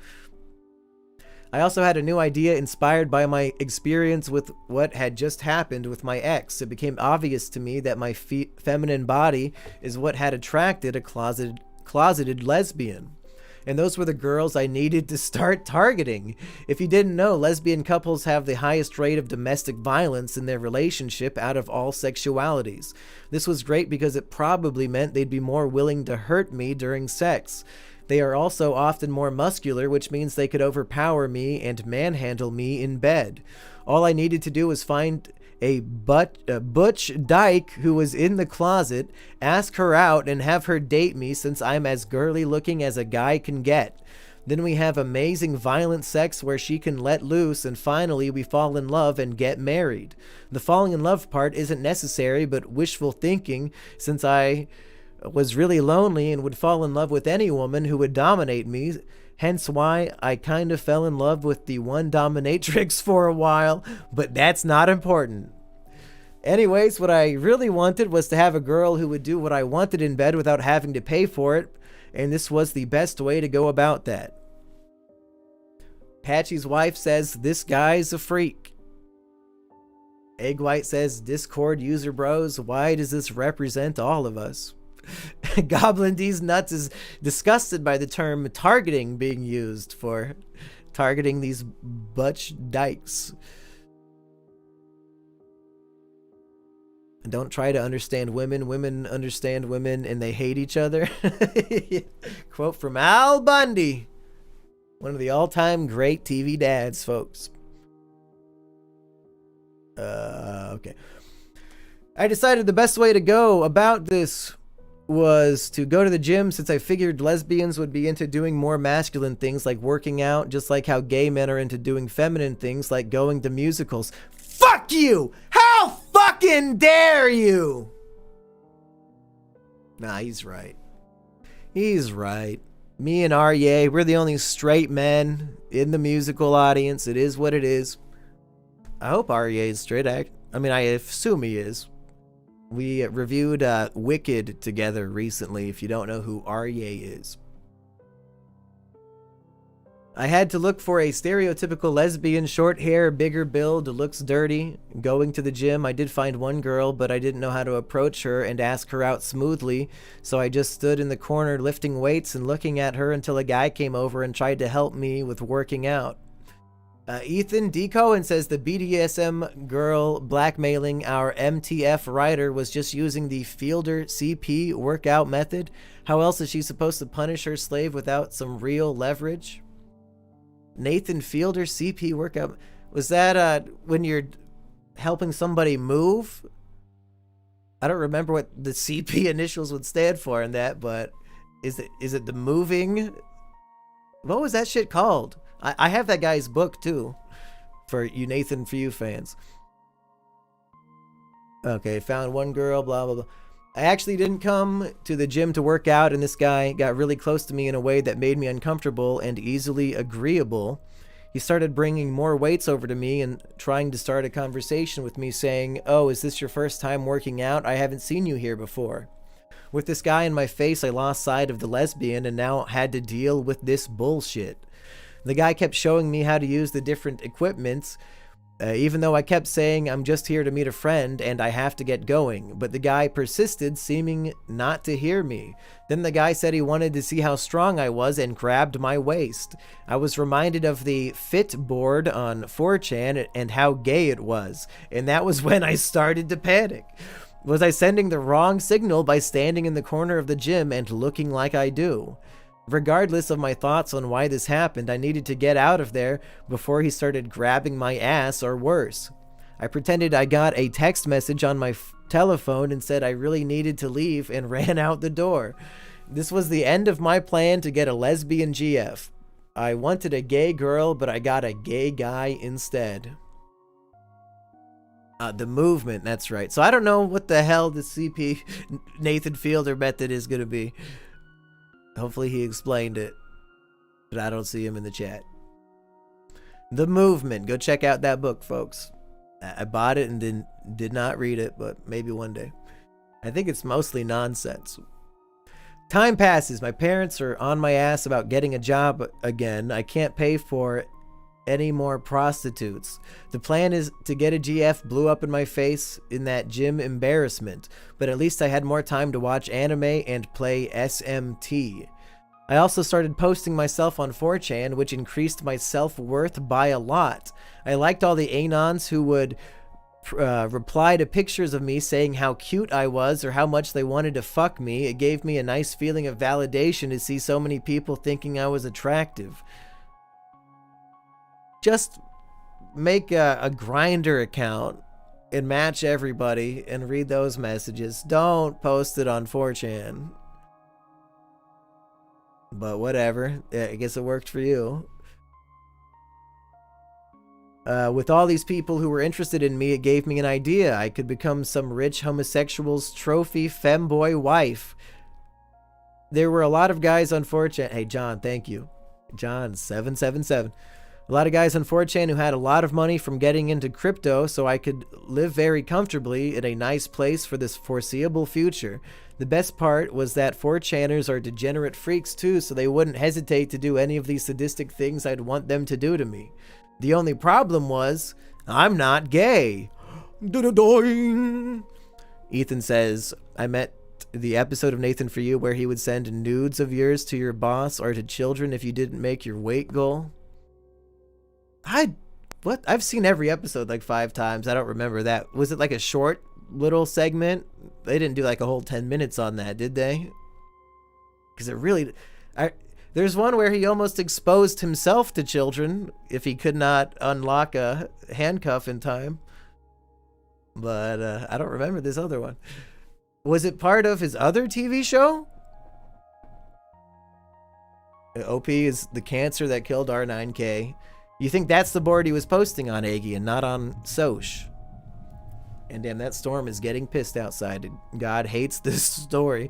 I also had a new idea inspired by my experience with what had just happened with my ex. It became obvious to me that my feminine body is what had attracted a closeted lesbian. And those were the girls I needed to start targeting. If you didn't know, lesbian couples have the highest rate of domestic violence in their relationship out of all sexualities. This was great because it probably meant they'd be more willing to hurt me during sex. They are also often more muscular, which means they could overpower me and manhandle me in bed. All I needed to do was find a butch dyke who was in the closet, ask her out, and have her date me since I'm as girly looking as a guy can get. Then we have amazing violent sex where she can let loose, and finally we fall in love and get married. The falling in love part isn't necessary, but wishful thinking, since I was really lonely and would fall in love with any woman who would dominate me, hence why I kind of fell in love with the one dominatrix for a while, but that's not important. Anyways, what I really wanted was to have a girl who would do what I wanted in bed without having to pay for it, and this was the best way to go about that. Patchy's wife says, this guy's a freak. Egg White says, Discord user bros, why does this represent all of us? Goblin D's Nuts is disgusted by the term targeting being used for targeting these butch dykes. Don't try to understand women. Women understand women and they hate each other. Quote from Al Bundy, one of the all-time great TV dads, folks. Okay. I decided the best way to go about this was to go to the gym, since I figured lesbians would be into doing more masculine things like working out, just like how gay men are into doing feminine things like going to musicals. Fuck you! How fucking dare you! Nah, he's right. He's right. Me and Arye, we're the only straight men in the musical audience. It is what it is. I hope Arye is straight. I mean, I assume he is. We reviewed Wicked together recently, if you don't know who Arye is. I had to look for a stereotypical lesbian, short hair, bigger build, looks dirty. Going to the gym, I did find one girl, but I didn't know how to approach her and ask her out smoothly, so I just stood in the corner lifting weights and looking at her until a guy came over and tried to help me with working out. Ethan D. Cohen says the BDSM girl blackmailing our MTF writer was just using the Fielder CP workout method. How else is she supposed to punish her slave without some real leverage? Nathan Fielder CP workout. Was that when you're helping somebody move? I don't remember what the CP initials would stand for in that, but is it the moving? What was that shit called? I have that guy's book too, for you Nathan For You fans. Okay, found one girl, blah, blah, blah. I actually didn't come to the gym to work out, and this guy got really close to me in a way that made me uncomfortable and easily agreeable. He started bringing more weights over to me and trying to start a conversation with me, saying, "Oh, is this your first time working out? I haven't seen you here before." With this guy in my face, I lost sight of the lesbian and now had to deal with this bullshit. The guy kept showing me how to use the different equipments, even though I kept saying I'm just here to meet a friend and I have to get going, but the guy persisted, seeming not to hear me. Then the guy said he wanted to see how strong I was and grabbed my waist. I was reminded of the fit board on 4chan and how gay it was, and that was when I started to panic. Was I sending the wrong signal by standing in the corner of the gym and looking like I do? Regardless of my thoughts on why this happened, I needed to get out of there before he started grabbing my ass or worse. I pretended I got a text message on my telephone and said I really needed to leave and ran out the door. This was the end of my plan to get a lesbian GF. I wanted a gay girl, but I got a gay guy instead. The movement, that's right. So I don't know what the hell the CP Nathan Fielder method is going to be. Hopefully he explained it, but I don't see him in the chat. The Movement. Go check out that book, folks. I bought it and did not read it, but maybe one day. I think it's mostly nonsense. Time passes. My parents are on my ass about getting a job again. I can't pay for any more prostitutes. The plan is to get a GF blew up in my face in that gym embarrassment, but at least I had more time to watch anime and play SMT. I also started posting myself on 4chan, which increased my self-worth by a lot. I liked all the anons who would reply to pictures of me saying how cute I was or how much they wanted to fuck me. It gave me a nice feeling of validation to see so many people thinking I was attractive. Just make a Grindr account and match everybody and read those messages. Don't post it on 4chan. But whatever. I guess it worked for you. With all these people who were interested in me, it gave me an idea. I could become some rich homosexual's trophy femboy wife. There were a lot of guys on 4chan. Hey, John, thank you. John777. A lot of guys on 4chan who had a lot of money from getting into crypto, so I could live very comfortably in a nice place for this foreseeable future. The best part was that 4chaners are degenerate freaks too, so they wouldn't hesitate to do any of these sadistic things I'd want them to do to me. The only problem was, I'm not gay. Ethan says, I met the episode of Nathan For You where he would send nudes of yours to your boss or to children if you didn't make your weight goal. I've seen every episode like 5 times. I don't remember that. Was it like a short little segment? They didn't do like a whole 10 minutes on that, did they? Because it really... There's one where he almost exposed himself to children if he could not unlock a handcuff in time. But I don't remember this other one. Was it part of his other TV show? OP is the cancer that killed R9K. You think that's the board he was posting on, Aggie, and not on Soch? And damn, that storm is getting pissed outside. God hates this story.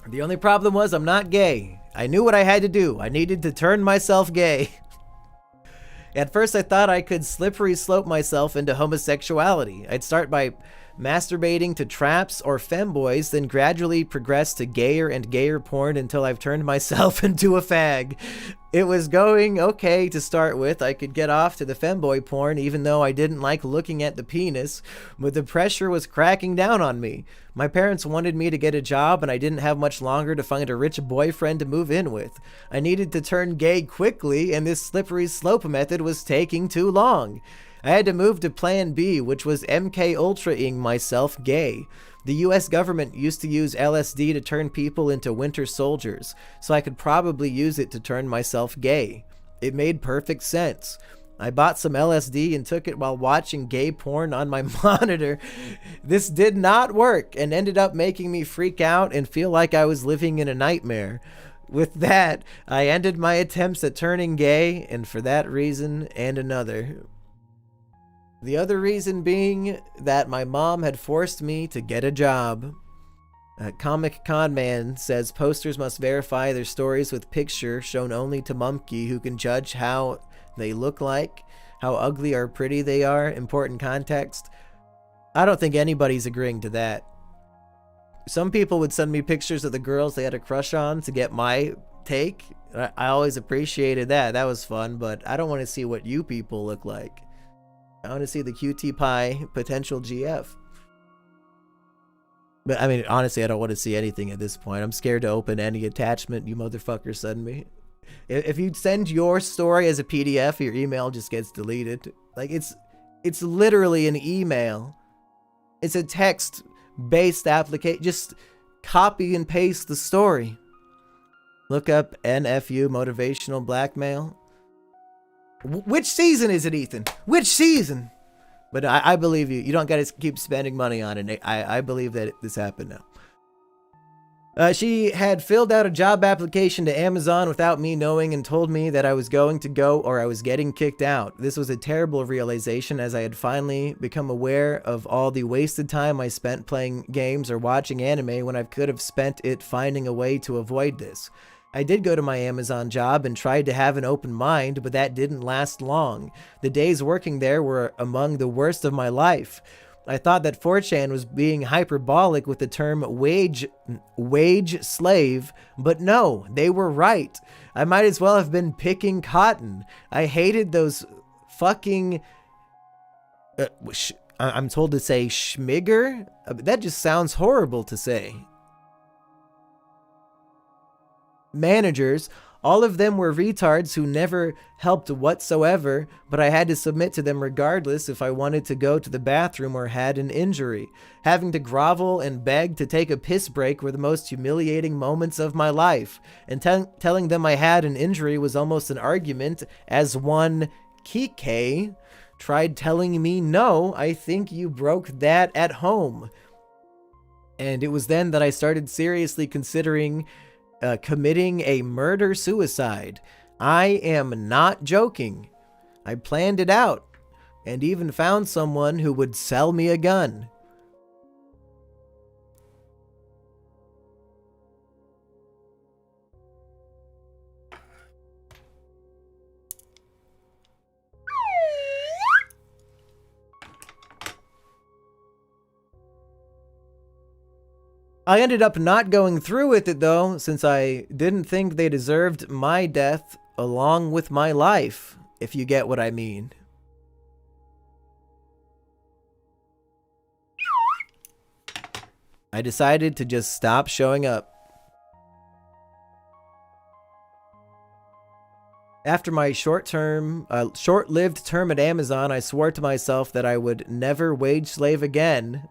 The only problem was I'm not gay. I knew what I had to do. I needed to turn myself gay. At first, I thought I could slippery slope myself into homosexuality. I'd start by masturbating to traps or femboys, then gradually progress to gayer and gayer porn until I've turned myself into a fag. It was going okay to start with. I could get off to the femboy porn even though I didn't like looking at the penis, but the pressure was cracking down on me. My parents wanted me to get a job and I didn't have much longer to find a rich boyfriend to move in with. I needed to turn gay quickly and this slippery slope method was taking too long. I had to move to Plan B, which was MK Ultra-ing myself gay. The US government used to use LSD to turn people into winter soldiers, so I could probably use it to turn myself gay. It made perfect sense. I bought some LSD and took it while watching gay porn on my monitor. This did not work and ended up making me freak out and feel like I was living in a nightmare. With that, I ended my attempts at turning gay, and for that reason and another. The other reason being that my mom had forced me to get a job. Comic Con Man says posters must verify their stories with picture shown only to Mumkey, who can judge how they look like, how ugly or pretty they are, important context. I don't think anybody's agreeing to that. Some people would send me pictures of the girls they had a crush on to get my take. I always appreciated that. That was fun, but I don't want to see what you people look like. I want to see the QT Pie potential GF. But I mean, honestly, I don't want to see anything at this point. I'm scared to open any attachment you motherfuckers send me. If you send your story as a PDF, your email just gets deleted. Like, it's literally an email. It's a text-based application. Just copy and paste the story. Look up NFU, motivational blackmail. Which season is it, Ethan? Which season? But I believe you. You don't got to keep spending money on it. I believe that this happened now. She had filled out a job application to Amazon without me knowing and told me that I was going to go or I was getting kicked out. This was a terrible realization as I had finally become aware of all the wasted time I spent playing games or watching anime when I could have spent it finding a way to avoid this. I did go to my Amazon job and tried to have an open mind, but that didn't last long. The days working there were among the worst of my life. I thought that 4chan was being hyperbolic with the term wage slave, but no, they were right. I might as well have been picking cotton. I hated those fucking... I'm told to say schmigger? That just sounds horrible to say. Managers, all of them were retards who never helped whatsoever, but I had to submit to them regardless if I wanted to go to the bathroom or had an injury. Having to grovel and beg to take a piss break were the most humiliating moments of my life, and telling them I had an injury was almost an argument, as one Kike tried telling me, "No, I think you broke that at home." And it was then that I started seriously considering committing a murder-suicide. I am not joking. I planned it out, and even found someone who would sell me a gun. I ended up not going through with it though, since I didn't think they deserved my death along with my life, if you get what I mean. I decided to just stop showing up. After my short-lived term at Amazon, I swore to myself that I would never wage slave again.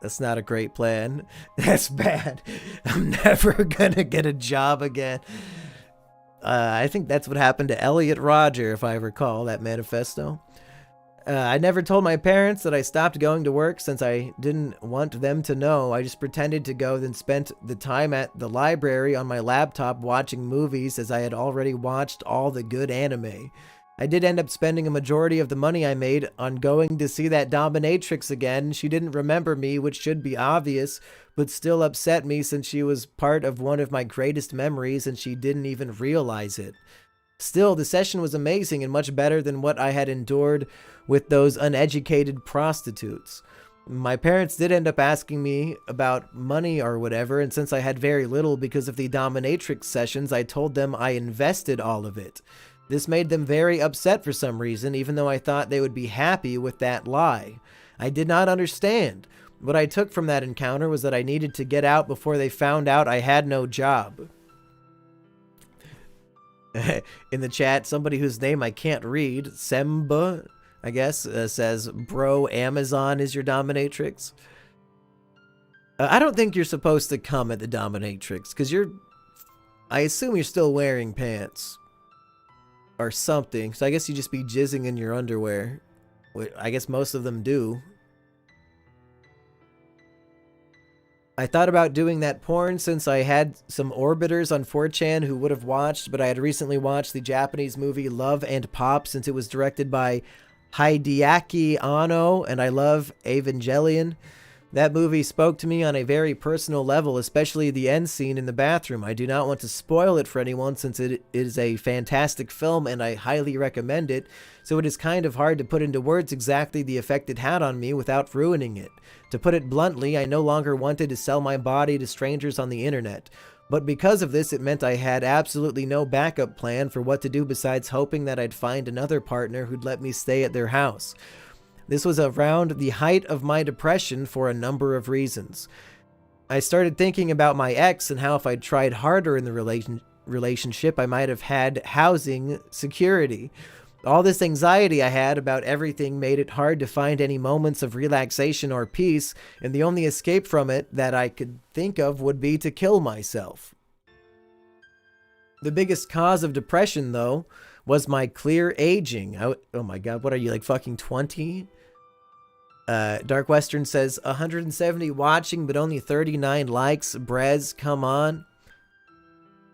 That's not a great plan. That's bad. I'm never gonna get a job again. I think that's what happened to Elliot Rodger, if I recall that manifesto. I never told my parents that I stopped going to work since I didn't want them to know. I just pretended to go, then spent the time at the library on my laptop watching movies as I had already watched all the good anime. I did end up spending a majority of the money I made on going to see that dominatrix again. She didn't remember me, which should be obvious, but still upset me since she was part of one of my greatest memories and she didn't even realize it. Still, the session was amazing and much better than what I had endured with those uneducated prostitutes. My parents did end up asking me about money or whatever, and since I had very little because of the dominatrix sessions, I told them I invested all of it. This made them very upset for some reason, even though I thought they would be happy with that lie. I did not understand. What I took from that encounter was that I needed to get out before they found out I had no job. In the chat, somebody whose name I can't read, Semba, I guess, says, "Bro, Amazon is your dominatrix." I don't think you're supposed to come at the dominatrix, because I assume you're still wearing pants. Or something, so I guess you just be jizzing in your underwear. I guess most of them do. I thought about doing that porn since I had some orbiters on 4chan who would have watched, but I had recently watched the Japanese movie Love and Pop since it was directed by Hideaki Anno, and I love Evangelion. That movie spoke to me on a very personal level, especially the end scene in the bathroom. I do not want to spoil it for anyone since it is a fantastic film and I highly recommend it, so it is kind of hard to put into words exactly the effect it had on me without ruining it. To put it bluntly, I no longer wanted to sell my body to strangers on the internet. But because of this, it meant I had absolutely no backup plan for what to do besides hoping that I'd find another partner who'd let me stay at their house. This was around the height of my depression for a number of reasons. I started thinking about my ex and how if I'd tried harder in the relationship, I might have had housing security. All this anxiety I had about everything made it hard to find any moments of relaxation or peace, and the only escape from it that I could think of would be to kill myself. The biggest cause of depression, though, was my clear aging. Oh my god, what are you, like fucking 20? Dark Western says 170 watching, but only 39 likes. Brez, come on.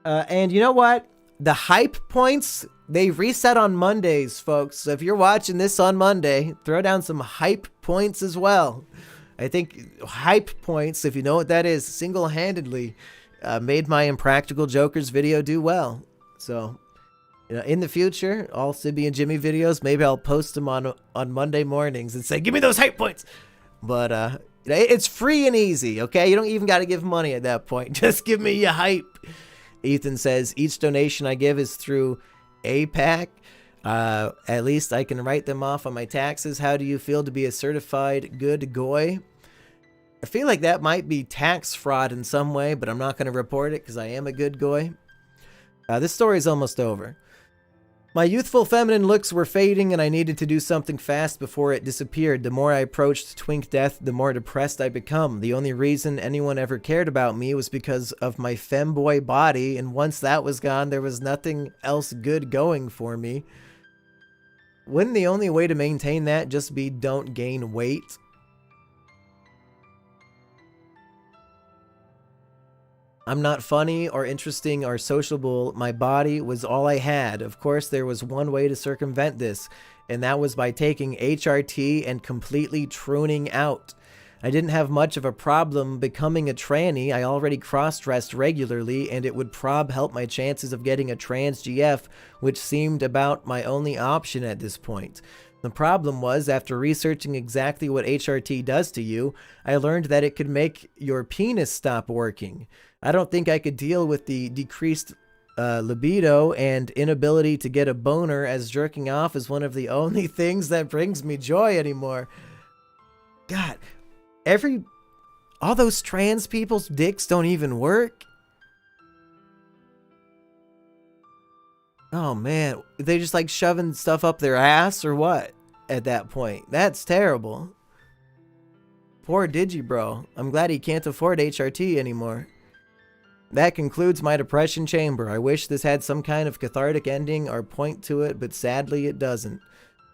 And you know what? The hype points, they reset on Mondays, folks. So if you're watching this on Monday, throw down some hype points as well. I think hype points, if you know what that is, single-handedly made my Impractical Jokers video do well. So, you know, in the future, all Sibby and Jimmy videos, maybe I'll post them on Monday mornings and say, give me those hype points. But it's free and easy, okay? You don't even got to give money at that point. Just give me your hype. Ethan says, each donation I give is through APAC. At least I can write them off on my taxes. How do you feel to be a certified good goy? I feel like that might be tax fraud in some way, but I'm not going to report it because I am a good goy. This story is almost over. My youthful feminine looks were fading and I needed to do something fast before it disappeared. The more I approached twink death, the more depressed I become. The only reason anyone ever cared about me was because of my femboy body, and once that was gone, there was nothing else good going for me. Wouldn't the only way to maintain that just be don't gain weight? I'm not funny or interesting or sociable. My body was all I had. Of course, there was one way to circumvent this, and that was by taking HRT and completely pruning out. I didn't have much of a problem becoming a tranny. I already cross-dressed regularly, and it would help my chances of getting a trans GF, which seemed about my only option at this point. The problem was, after researching exactly what HRT does to you, I learned that it could make your penis stop working. I don't think I could deal with the decreased libido and inability to get a boner, as jerking off is one of the only things that brings me joy anymore. God, all those trans people's dicks don't even work? Oh man, they just like shoving stuff up their ass or what at that point? That's terrible. Poor Digibro. I'm glad he can't afford HRT anymore. That concludes my depression chamber. I wish this had some kind of cathartic ending or point to it, but sadly it doesn't.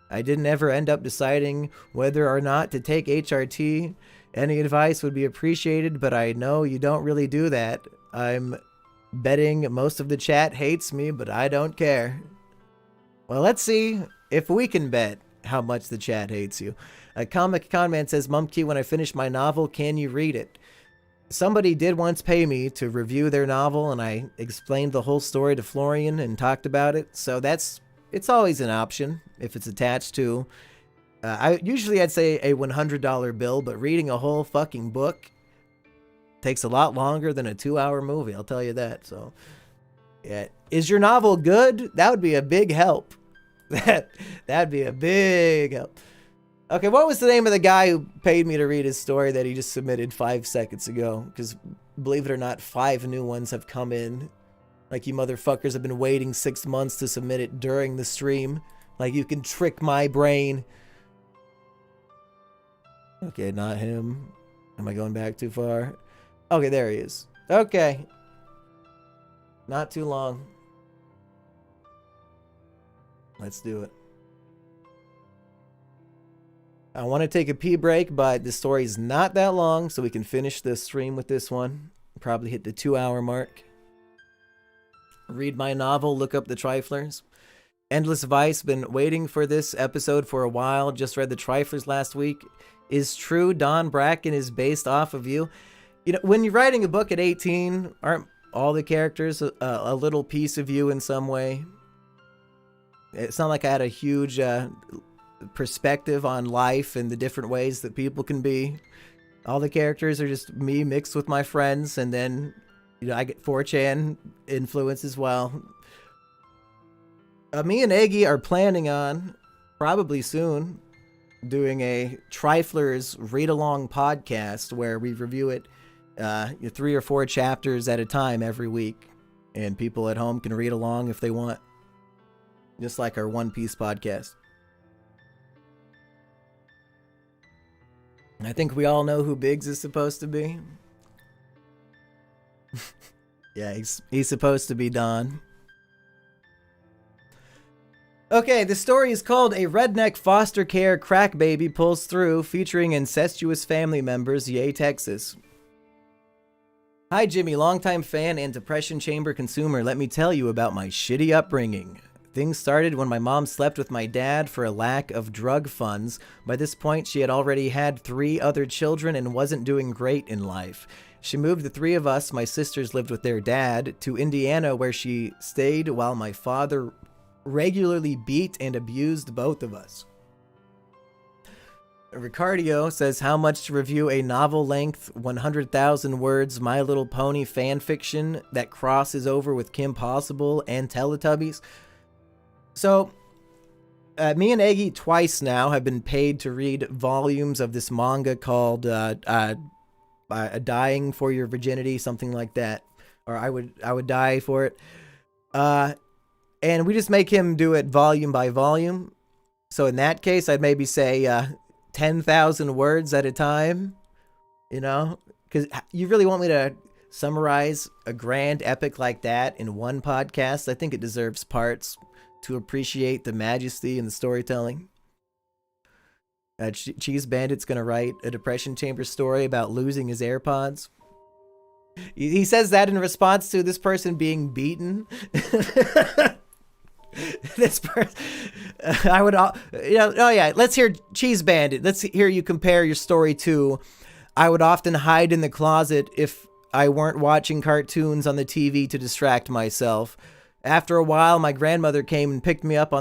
I didn't ever end up deciding whether or not to take HRT. Any advice would be appreciated, but I know you don't really do that. I'm betting most of the chat hates me, but I don't care. Well, let's see if we can bet how much the chat hates you. A Comic Con Man says, Mumkey, when I finish my novel, can you read it? Somebody did once pay me to review their novel, and I explained the whole story to Florian and talked about it. So it's always an option if it's attached to. I'd say a $100 bill, but reading a whole fucking book takes a lot longer than a 2-hour movie. I'll tell you that. So, yeah, is your novel good? That would be a big help. That'd be a big help. Okay, what was the name of the guy who paid me to read his story that he just submitted 5 seconds ago? Because, believe it or not, 5 new ones have come in. Like, you motherfuckers have been waiting 6 months to submit it during the stream. Like, you can trick my brain. Okay, not him. Am I going back too far? Okay, there he is. Okay. Not too long. Let's do it. I want to take a pee break, but the story's not that long, so we can finish the stream with this one. Probably hit the 2-hour mark. Read my novel, look up the Triflers. Endless Vice, been waiting for this episode for a while. Just read the Triflers last week. Is true Don Bracken is based off of you? You know, when you're writing a book at 18, aren't all the characters a little piece of you in some way? It's not like I had a huge perspective on life and the different ways that people can be. All the characters are just me mixed with my friends, and then I get 4chan influence as well. Me and Eggy are planning on, probably soon, doing a Triflers read-along podcast where we review it 3 or 4 chapters at a time every week. And people at home can read along if they want. Just like our One Piece podcast. I think we all know who Biggs is supposed to be. Yeah, he's supposed to be Don. Okay, the story is called A Redneck Foster Care Crack Baby Pulls Through, featuring incestuous family members, yay Texas. Hi Jimmy, longtime fan and depression chamber consumer. Let me tell you about my shitty upbringing. Things started when my mom slept with my dad for a lack of drug funds. By this point, she had already had 3 other children and wasn't doing great in life. She moved the 3 of us, my sisters lived with their dad, to Indiana where she stayed while my father regularly beat and abused both of us. Ricardio says, how much to review a novel-length, 100,000 words My Little Pony fan fiction that crosses over with Kim Possible and Teletubbies? So, me and Eggy twice now have been paid to read volumes of this manga called Dying for Your Virginity, something like that. Or I would die for it. And we just make him do it volume by volume. So in that case, I'd maybe say 10,000 words at a time, you know? Because you really want me to summarize a grand epic like that in one podcast? I think it deserves parts to appreciate the majesty and the storytelling. Cheese Bandit's going to write a Depression Chamber story about losing his AirPods. He says that in response to this person being beaten. This person, I would, oh yeah, let's hear Cheese Bandit. Let's hear you compare your story to, I would often hide in the closet if I weren't watching cartoons on the TV to distract myself. After a while, my grandmother came and picked me up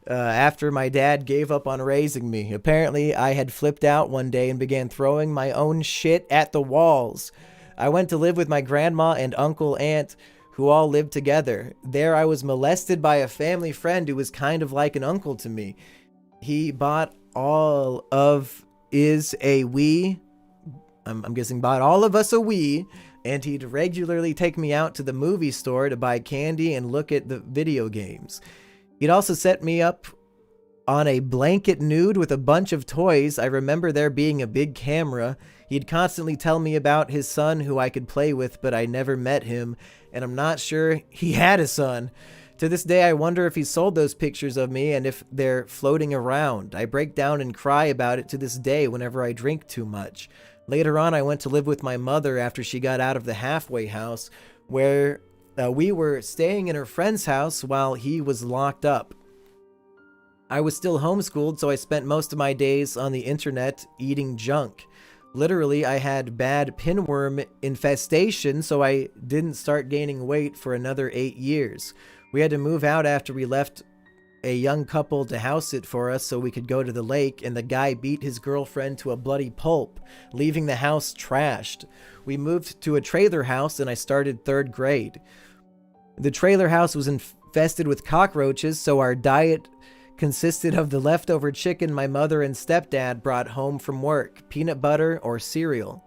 after my dad gave up on raising me. Apparently, I had flipped out one day and began throwing my own shit at the walls. I went to live with my grandma and uncle, aunt, who all lived together. There I was molested by a family friend who was kind of like an uncle to me. He bought all of is a Wii. I'm guessing bought all of us a Wii, and he'd regularly take me out to the movie store to buy candy and look at the video games. He'd also set me up on a blanket nude with a bunch of toys. I remember there being a big camera. He'd constantly tell me about his son who I could play with, but I never met him, and I'm not sure he had a son. To this day, I wonder if he sold those pictures of me and if they're floating around. I break down and cry about it to this day whenever I drink too much. Later on, I went to live with my mother after she got out of the halfway house, where we were staying in her friend's house while he was locked up. I was still homeschooled, so I spent most of my days on the internet eating junk. Literally, I had bad pinworm infestation, so I didn't start gaining weight for another 8 years. We had to move out after we left a young couple to house it for us so we could go to the lake, and the guy beat his girlfriend to a bloody pulp, leaving the house trashed. We moved to a trailer house, and I started 3rd grade. The trailer house was infested with cockroaches, so our diet consisted of the leftover chicken my mother and stepdad brought home from work, peanut butter or cereal.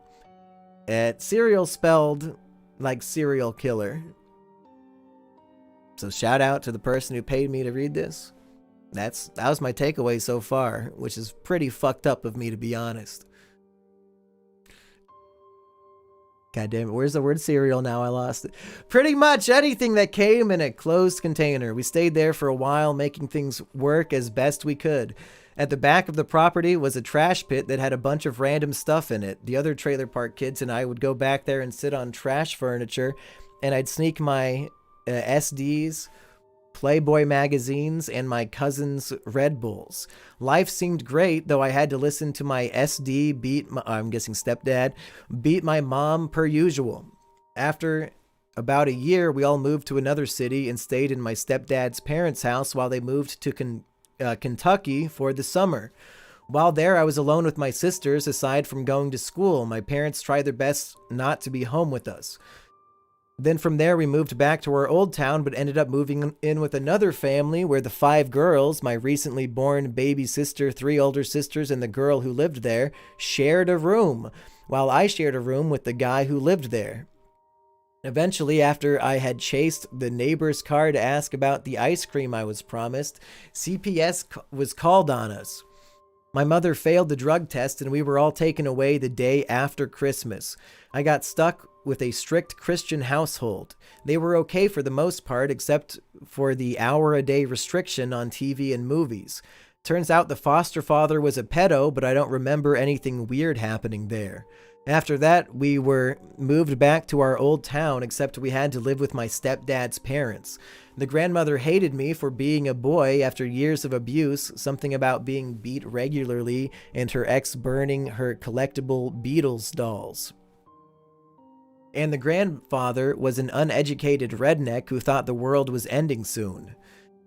Cereal spelled like serial killer. So shout out to the person who paid me to read this. That was my takeaway so far, which is pretty fucked up of me, to be honest. God damn it, where's the word cereal now? I lost it. Pretty much anything that came in a closed container. We stayed there for a while, making things work as best we could. At the back of the property was a trash pit that had a bunch of random stuff in it. The other trailer park kids and I would go back there and sit on trash furniture, and I'd sneak my SDs, Playboy magazines, and my cousin's Red Bulls. Life seemed great, though I had to listen to my SD I'm guessing stepdad, beat my mom per usual. After about a year, we all moved to another city and stayed in my stepdad's parents' house while they moved to Kentucky for the summer. While there, I was alone with my sisters, aside from going to school. My parents tried their best not to be home with us. Then from there, we moved back to our old town, but ended up moving in with another family where the 5 girls, my recently born baby sister, 3 older sisters, and the girl who lived there, shared a room, while I shared a room with the guy who lived there. Eventually, after I had chased the neighbor's car to ask about the ice cream I was promised, CPS was called on us. My mother failed the drug test and we were all taken away the day after Christmas. I got stuck with a strict Christian household. They were okay for the most part, except for the hour-a-day restriction on TV and movies. Turns out the foster father was a pedo, but I don't remember anything weird happening there. After that, we were moved back to our old town, except we had to live with my stepdad's parents. The grandmother hated me for being a boy after years of abuse, something about being beat regularly, and her ex burning her collectible Beatles dolls. And the grandfather was an uneducated redneck who thought the world was ending soon.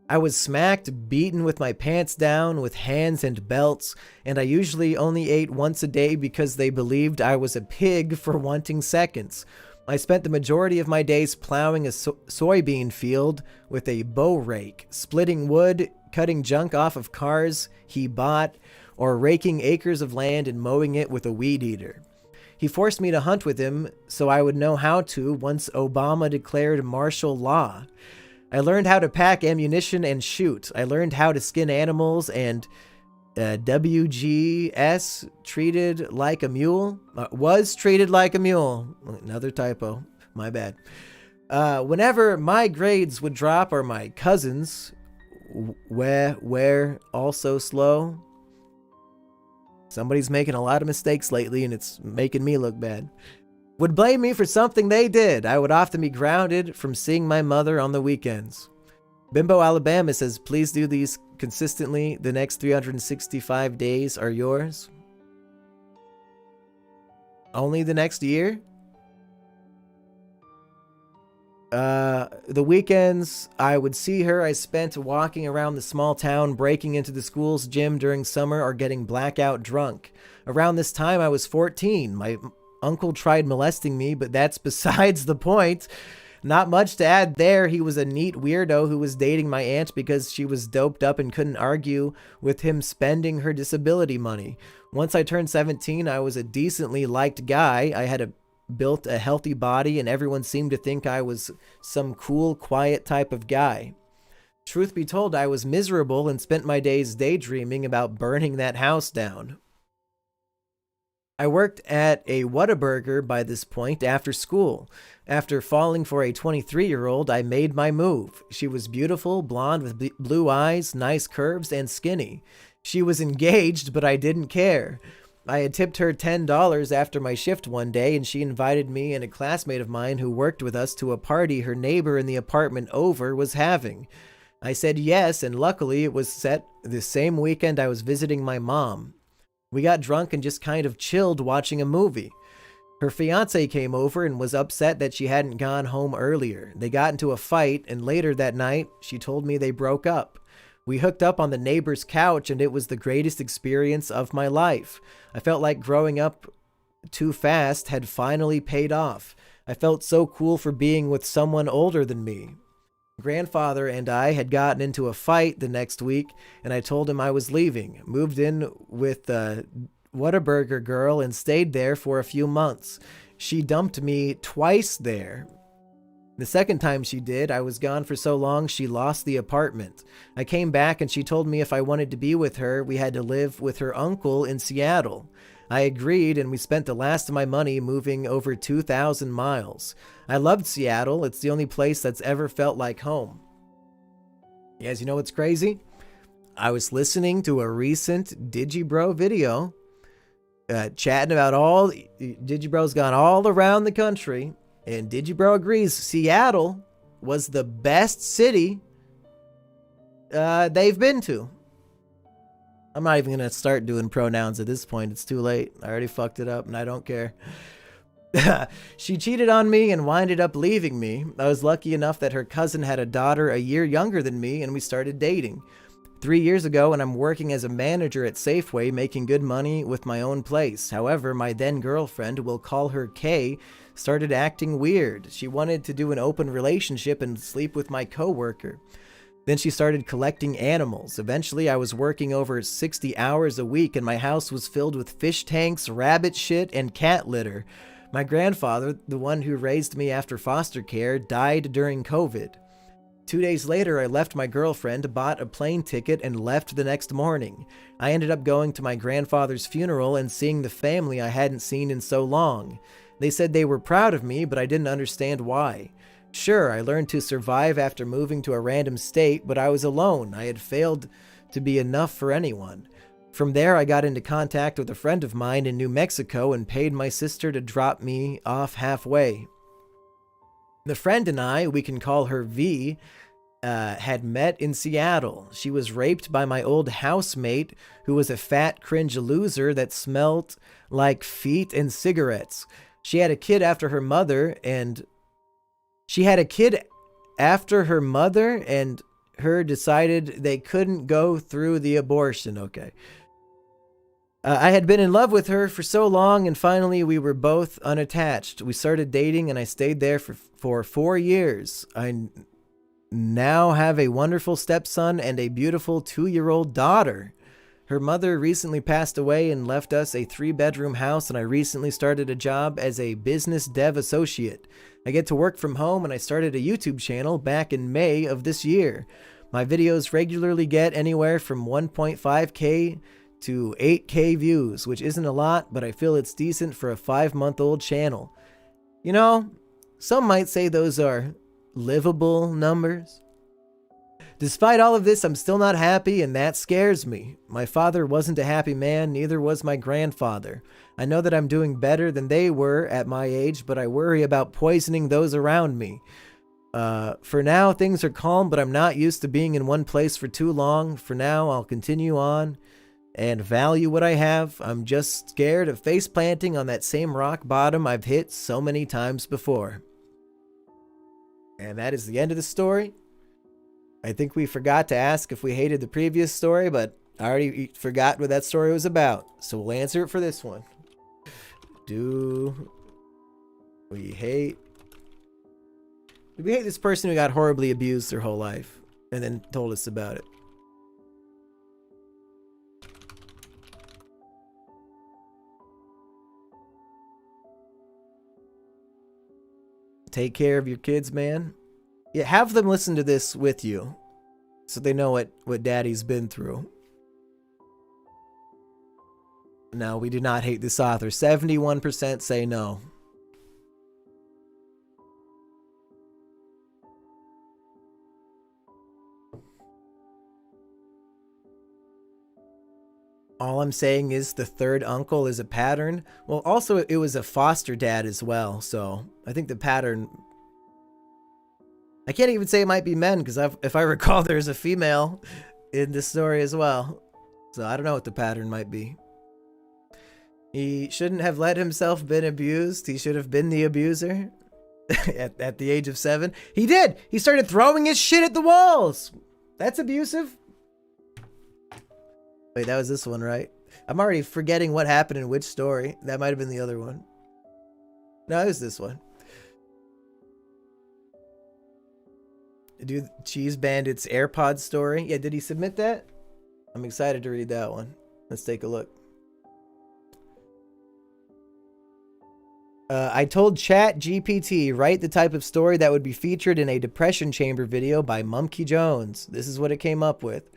I was smacked, beaten with my pants down, with hands and belts, and I usually only ate once a day because they believed I was a pig for wanting seconds. I spent the majority of my days plowing a soybean field with a bow rake, splitting wood, cutting junk off of cars he bought, or raking acres of land and mowing it with a weed eater. He forced me to hunt with him so I would know how to once Obama declared martial law. I learned how to pack ammunition and shoot. I learned how to skin animals and WGS treated like a mule. Was treated like a mule. Another typo. My bad. Whenever my grades would drop or my cousins were also slow. Somebody's making a lot of mistakes lately and it's making me look bad. Would blame me for something they did. I would often be grounded from seeing my mother on the weekends. Bimbo Alabama says, please do these consistently. The next 365 days are yours. Only the next year? The weekends, I would see her. I spent walking around the small town, breaking into the school's gym during summer, or getting blackout drunk. Around this time, I was 14. My uncle tried molesting me, but that's besides the point. Not much to add there. He was a neat weirdo who was dating my aunt because she was doped up and couldn't argue with him spending her disability money. Once I turned 17, I was a decently liked guy. I had built a healthy body and everyone seemed to think I was some cool, quiet type of guy. Truth be told, I was miserable and spent my days daydreaming about burning that house down. I worked at a Whataburger by this point after school. After falling for a 23-year-old, I made my move. She was beautiful, blonde with blue eyes, nice curves, and skinny. She was engaged, but I didn't care. I had tipped her $10 after my shift one day, and she invited me and a classmate of mine who worked with us to a party her neighbor in the apartment over was having. I said yes, and luckily it was set the same weekend I was visiting my mom. We got drunk and just kind of chilled watching a movie. Her fiance came over and was upset that she hadn't gone home earlier. They got into a fight, and later that night, she told me they broke up. We hooked up on the neighbor's couch, and it was the greatest experience of my life. I felt like growing up too fast had finally paid off. I felt so cool for being with someone older than me. Grandfather and I had gotten into a fight the next week, and I told him I was leaving. Moved in with the Whataburger girl and stayed there for a few months. She dumped me twice there. The second time she did, I was gone for so long she lost the apartment. I came back and she told me if I wanted to be with her, we had to live with her uncle in Seattle. I agreed, and we spent the last of my money moving over 2,000 miles. I loved Seattle. It's the only place that's ever felt like home. You guys, you know what's crazy? I was listening to a recent Digibro video, chatting about Digibro's gone all around the country, and Digibro agrees Seattle was the best city they've been to. I'm not even going to start doing pronouns at this point. It's too late. I already fucked it up and I don't care. She cheated on me and winded up leaving me. I was lucky enough that her cousin had a daughter a year younger than me and we started dating. 3 years ago, and I'm working as a manager at Safeway, making good money with my own place. However, my then girlfriend, we'll call her Kay, started acting weird. She wanted to do an open relationship and sleep with my coworker. Then she started collecting animals. Eventually, I was working over 60 hours a week, and my house was filled with fish tanks, rabbit shit, and cat litter. My grandfather, the one who raised me after foster care, died during COVID. 2 days later, I left my girlfriend, bought a plane ticket, and left the next morning. I ended up going to my grandfather's funeral and seeing the family I hadn't seen in so long. They said they were proud of me, but I didn't understand why. Sure, I learned to survive after moving to a random state, but I was alone. I had failed to be enough for anyone. From there, I got into contact with a friend of mine in New Mexico and paid my sister to drop me off halfway. The friend and I, we can call her V, had met in Seattle. She was raped by my old housemate, who was a fat cringe loser that smelled like feet and cigarettes. She had a kid after her mother, and her decided they couldn't go through the abortion. Okay. I had been in love with her for so long, and finally we were both unattached. We started dating, and I stayed there for 4 years. I now have a wonderful stepson and a beautiful 2-year-old daughter. Her mother recently passed away and left us a 3-bedroom house, and I recently started a job as a business dev associate. I get to work from home, and I started a YouTube channel back in May of this year. My videos regularly get anywhere from 1.5K to 8K views, which isn't a lot, but I feel it's decent for a 5-month-old channel. You know, some might say those are livable numbers. Despite all of this, I'm still not happy, and that scares me. My father wasn't a happy man, neither was my grandfather. I know that I'm doing better than they were at my age, but I worry about poisoning those around me. For now, things are calm, but I'm not used to being in one place for too long. For now, I'll continue on and value what I have. I'm just scared of face planting on that same rock bottom I've hit so many times before. And that is the end of the story. I think we forgot to ask if we hated the previous story, but I already forgot what that story was about. So we'll answer it for this one. Do we hate this person who got horribly abused their whole life and then told us about it? Take care of your kids, man. Yeah, have them listen to this with you so they know what daddy's been through. No, we do not hate this author. 71% say no. All I'm saying is the third uncle is a pattern. Well, also it was a foster dad as well, so I think the pattern... I can't even say it might be men, because if I recall, there's a female in this story as well. So I don't know what the pattern might be. He shouldn't have let himself been abused. He should have been the abuser at the age of 7. He did! He started throwing his shit at the walls! That's abusive. Wait, that was this one, right? I'm already forgetting what happened in which story. That might have been the other one. No, it was this one. Do Cheese Bandit's AirPods story. Yeah, did he submit that? I'm excited to read that one. Let's take a look. I told ChatGPT, write the type of story that would be featured in a Depression Chamber video by Mumkey Jones. This is what it came up with.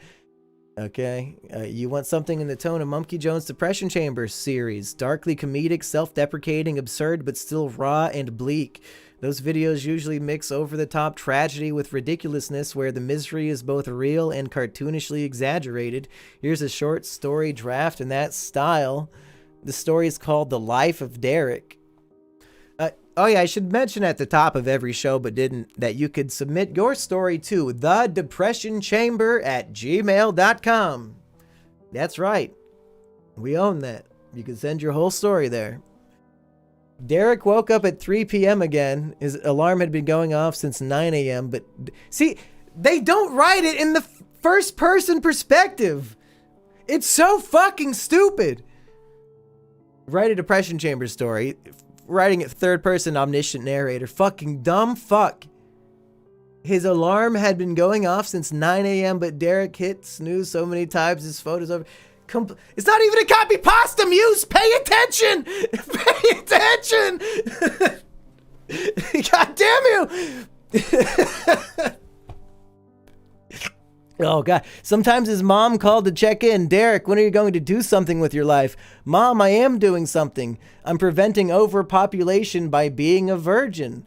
Okay, you want something in the tone of Mumkey Jones' Depression Chamber series. Darkly comedic, self-deprecating, absurd, but still raw and bleak. Those videos usually mix over-the-top tragedy with ridiculousness where the misery is both real and cartoonishly exaggerated. Here's a short story draft in that style. The story is called The Life of Derek. Oh yeah, I should mention at the top of every show, but didn't, that you could submit your story to thedepressionchamber@gmail.com. That's right. We own that. You can send your whole story there. Derek woke up at 3 p.m. again. His alarm had been going off since 9 a.m. But see, they don't write it in the first person perspective. It's so fucking stupid. Write a Depression Chamber story. writing it third person omniscient narrator. Fucking dumb fuck. His alarm had been going off since 9 a.m., but Derek hit snooze so many times his photo's over. It's not even a copy pasta muse. Pay attention. Pay attention. God damn you. Oh, God. Sometimes his mom called to check in. Derek, when are you going to do something with your life? Mom, I am doing something. I'm preventing overpopulation by being a virgin.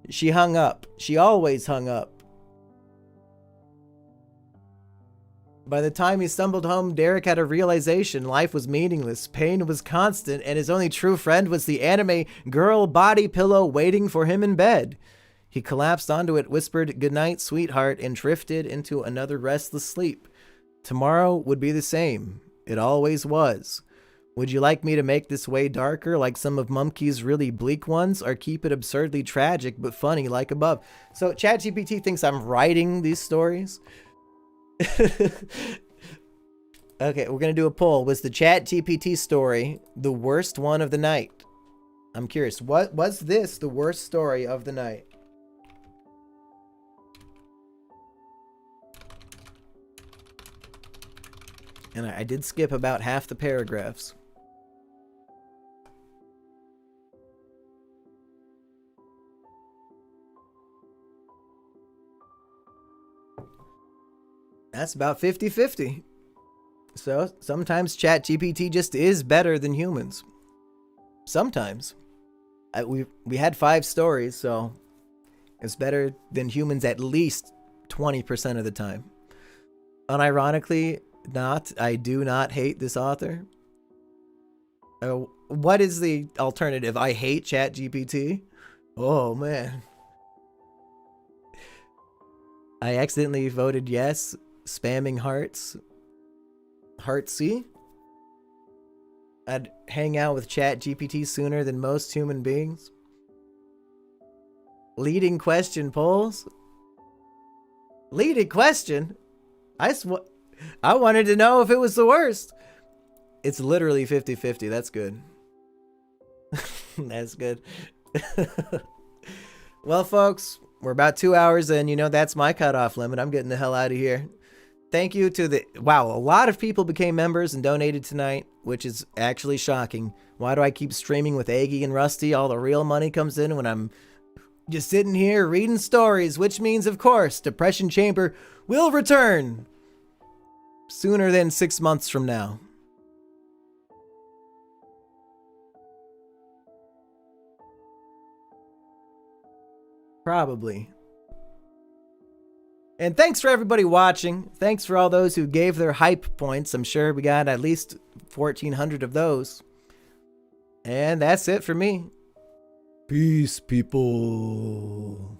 She hung up. She always hung up. By the time he stumbled home, Derek had a realization. Life was meaningless. Pain was constant, and his only true friend was the anime girl body pillow waiting for him in bed. He collapsed onto it, whispered, "Goodnight, sweetheart," and drifted into another restless sleep. Tomorrow would be the same. It always was. Would you like me to make this way darker, like some of Mumkey's really bleak ones, or keep it absurdly tragic but funny like above? So ChatGPT thinks I'm writing these stories. Okay, we're going to do a poll. Was the ChatGPT story the worst one of the night? I'm curious. What was this the worst story of the night? And I did skip about half the paragraphs. That's about 50-50. So sometimes ChatGPT just is better than humans. Sometimes. We had 5 stories, so it's better than humans at least 20% of the time. Unironically, I do not hate this author. What is the alternative? I hate ChatGPT? Oh, man. I accidentally voted yes. Spamming hearts. Heartsy. I'd hang out with ChatGPT sooner than most human beings. Leading question polls. Leading question? I wanted to know if it was the worst. It's literally 50-50. That's good. That's good. Well, folks, we're about 2 hours in. You know, that's my cutoff limit. I'm getting the hell out of here. Thank you to the... Wow, a lot of people became members and donated tonight, which is actually shocking. Why do I keep streaming with Aggie and Rusty? All the real money comes in when I'm just sitting here reading stories, which means, of course, Depression Chamber will return sooner than 6 months from now. Probably. And thanks for everybody watching. Thanks for all those who gave their hype points. I'm sure we got at least 1,400 of those. And that's it for me. Peace, people.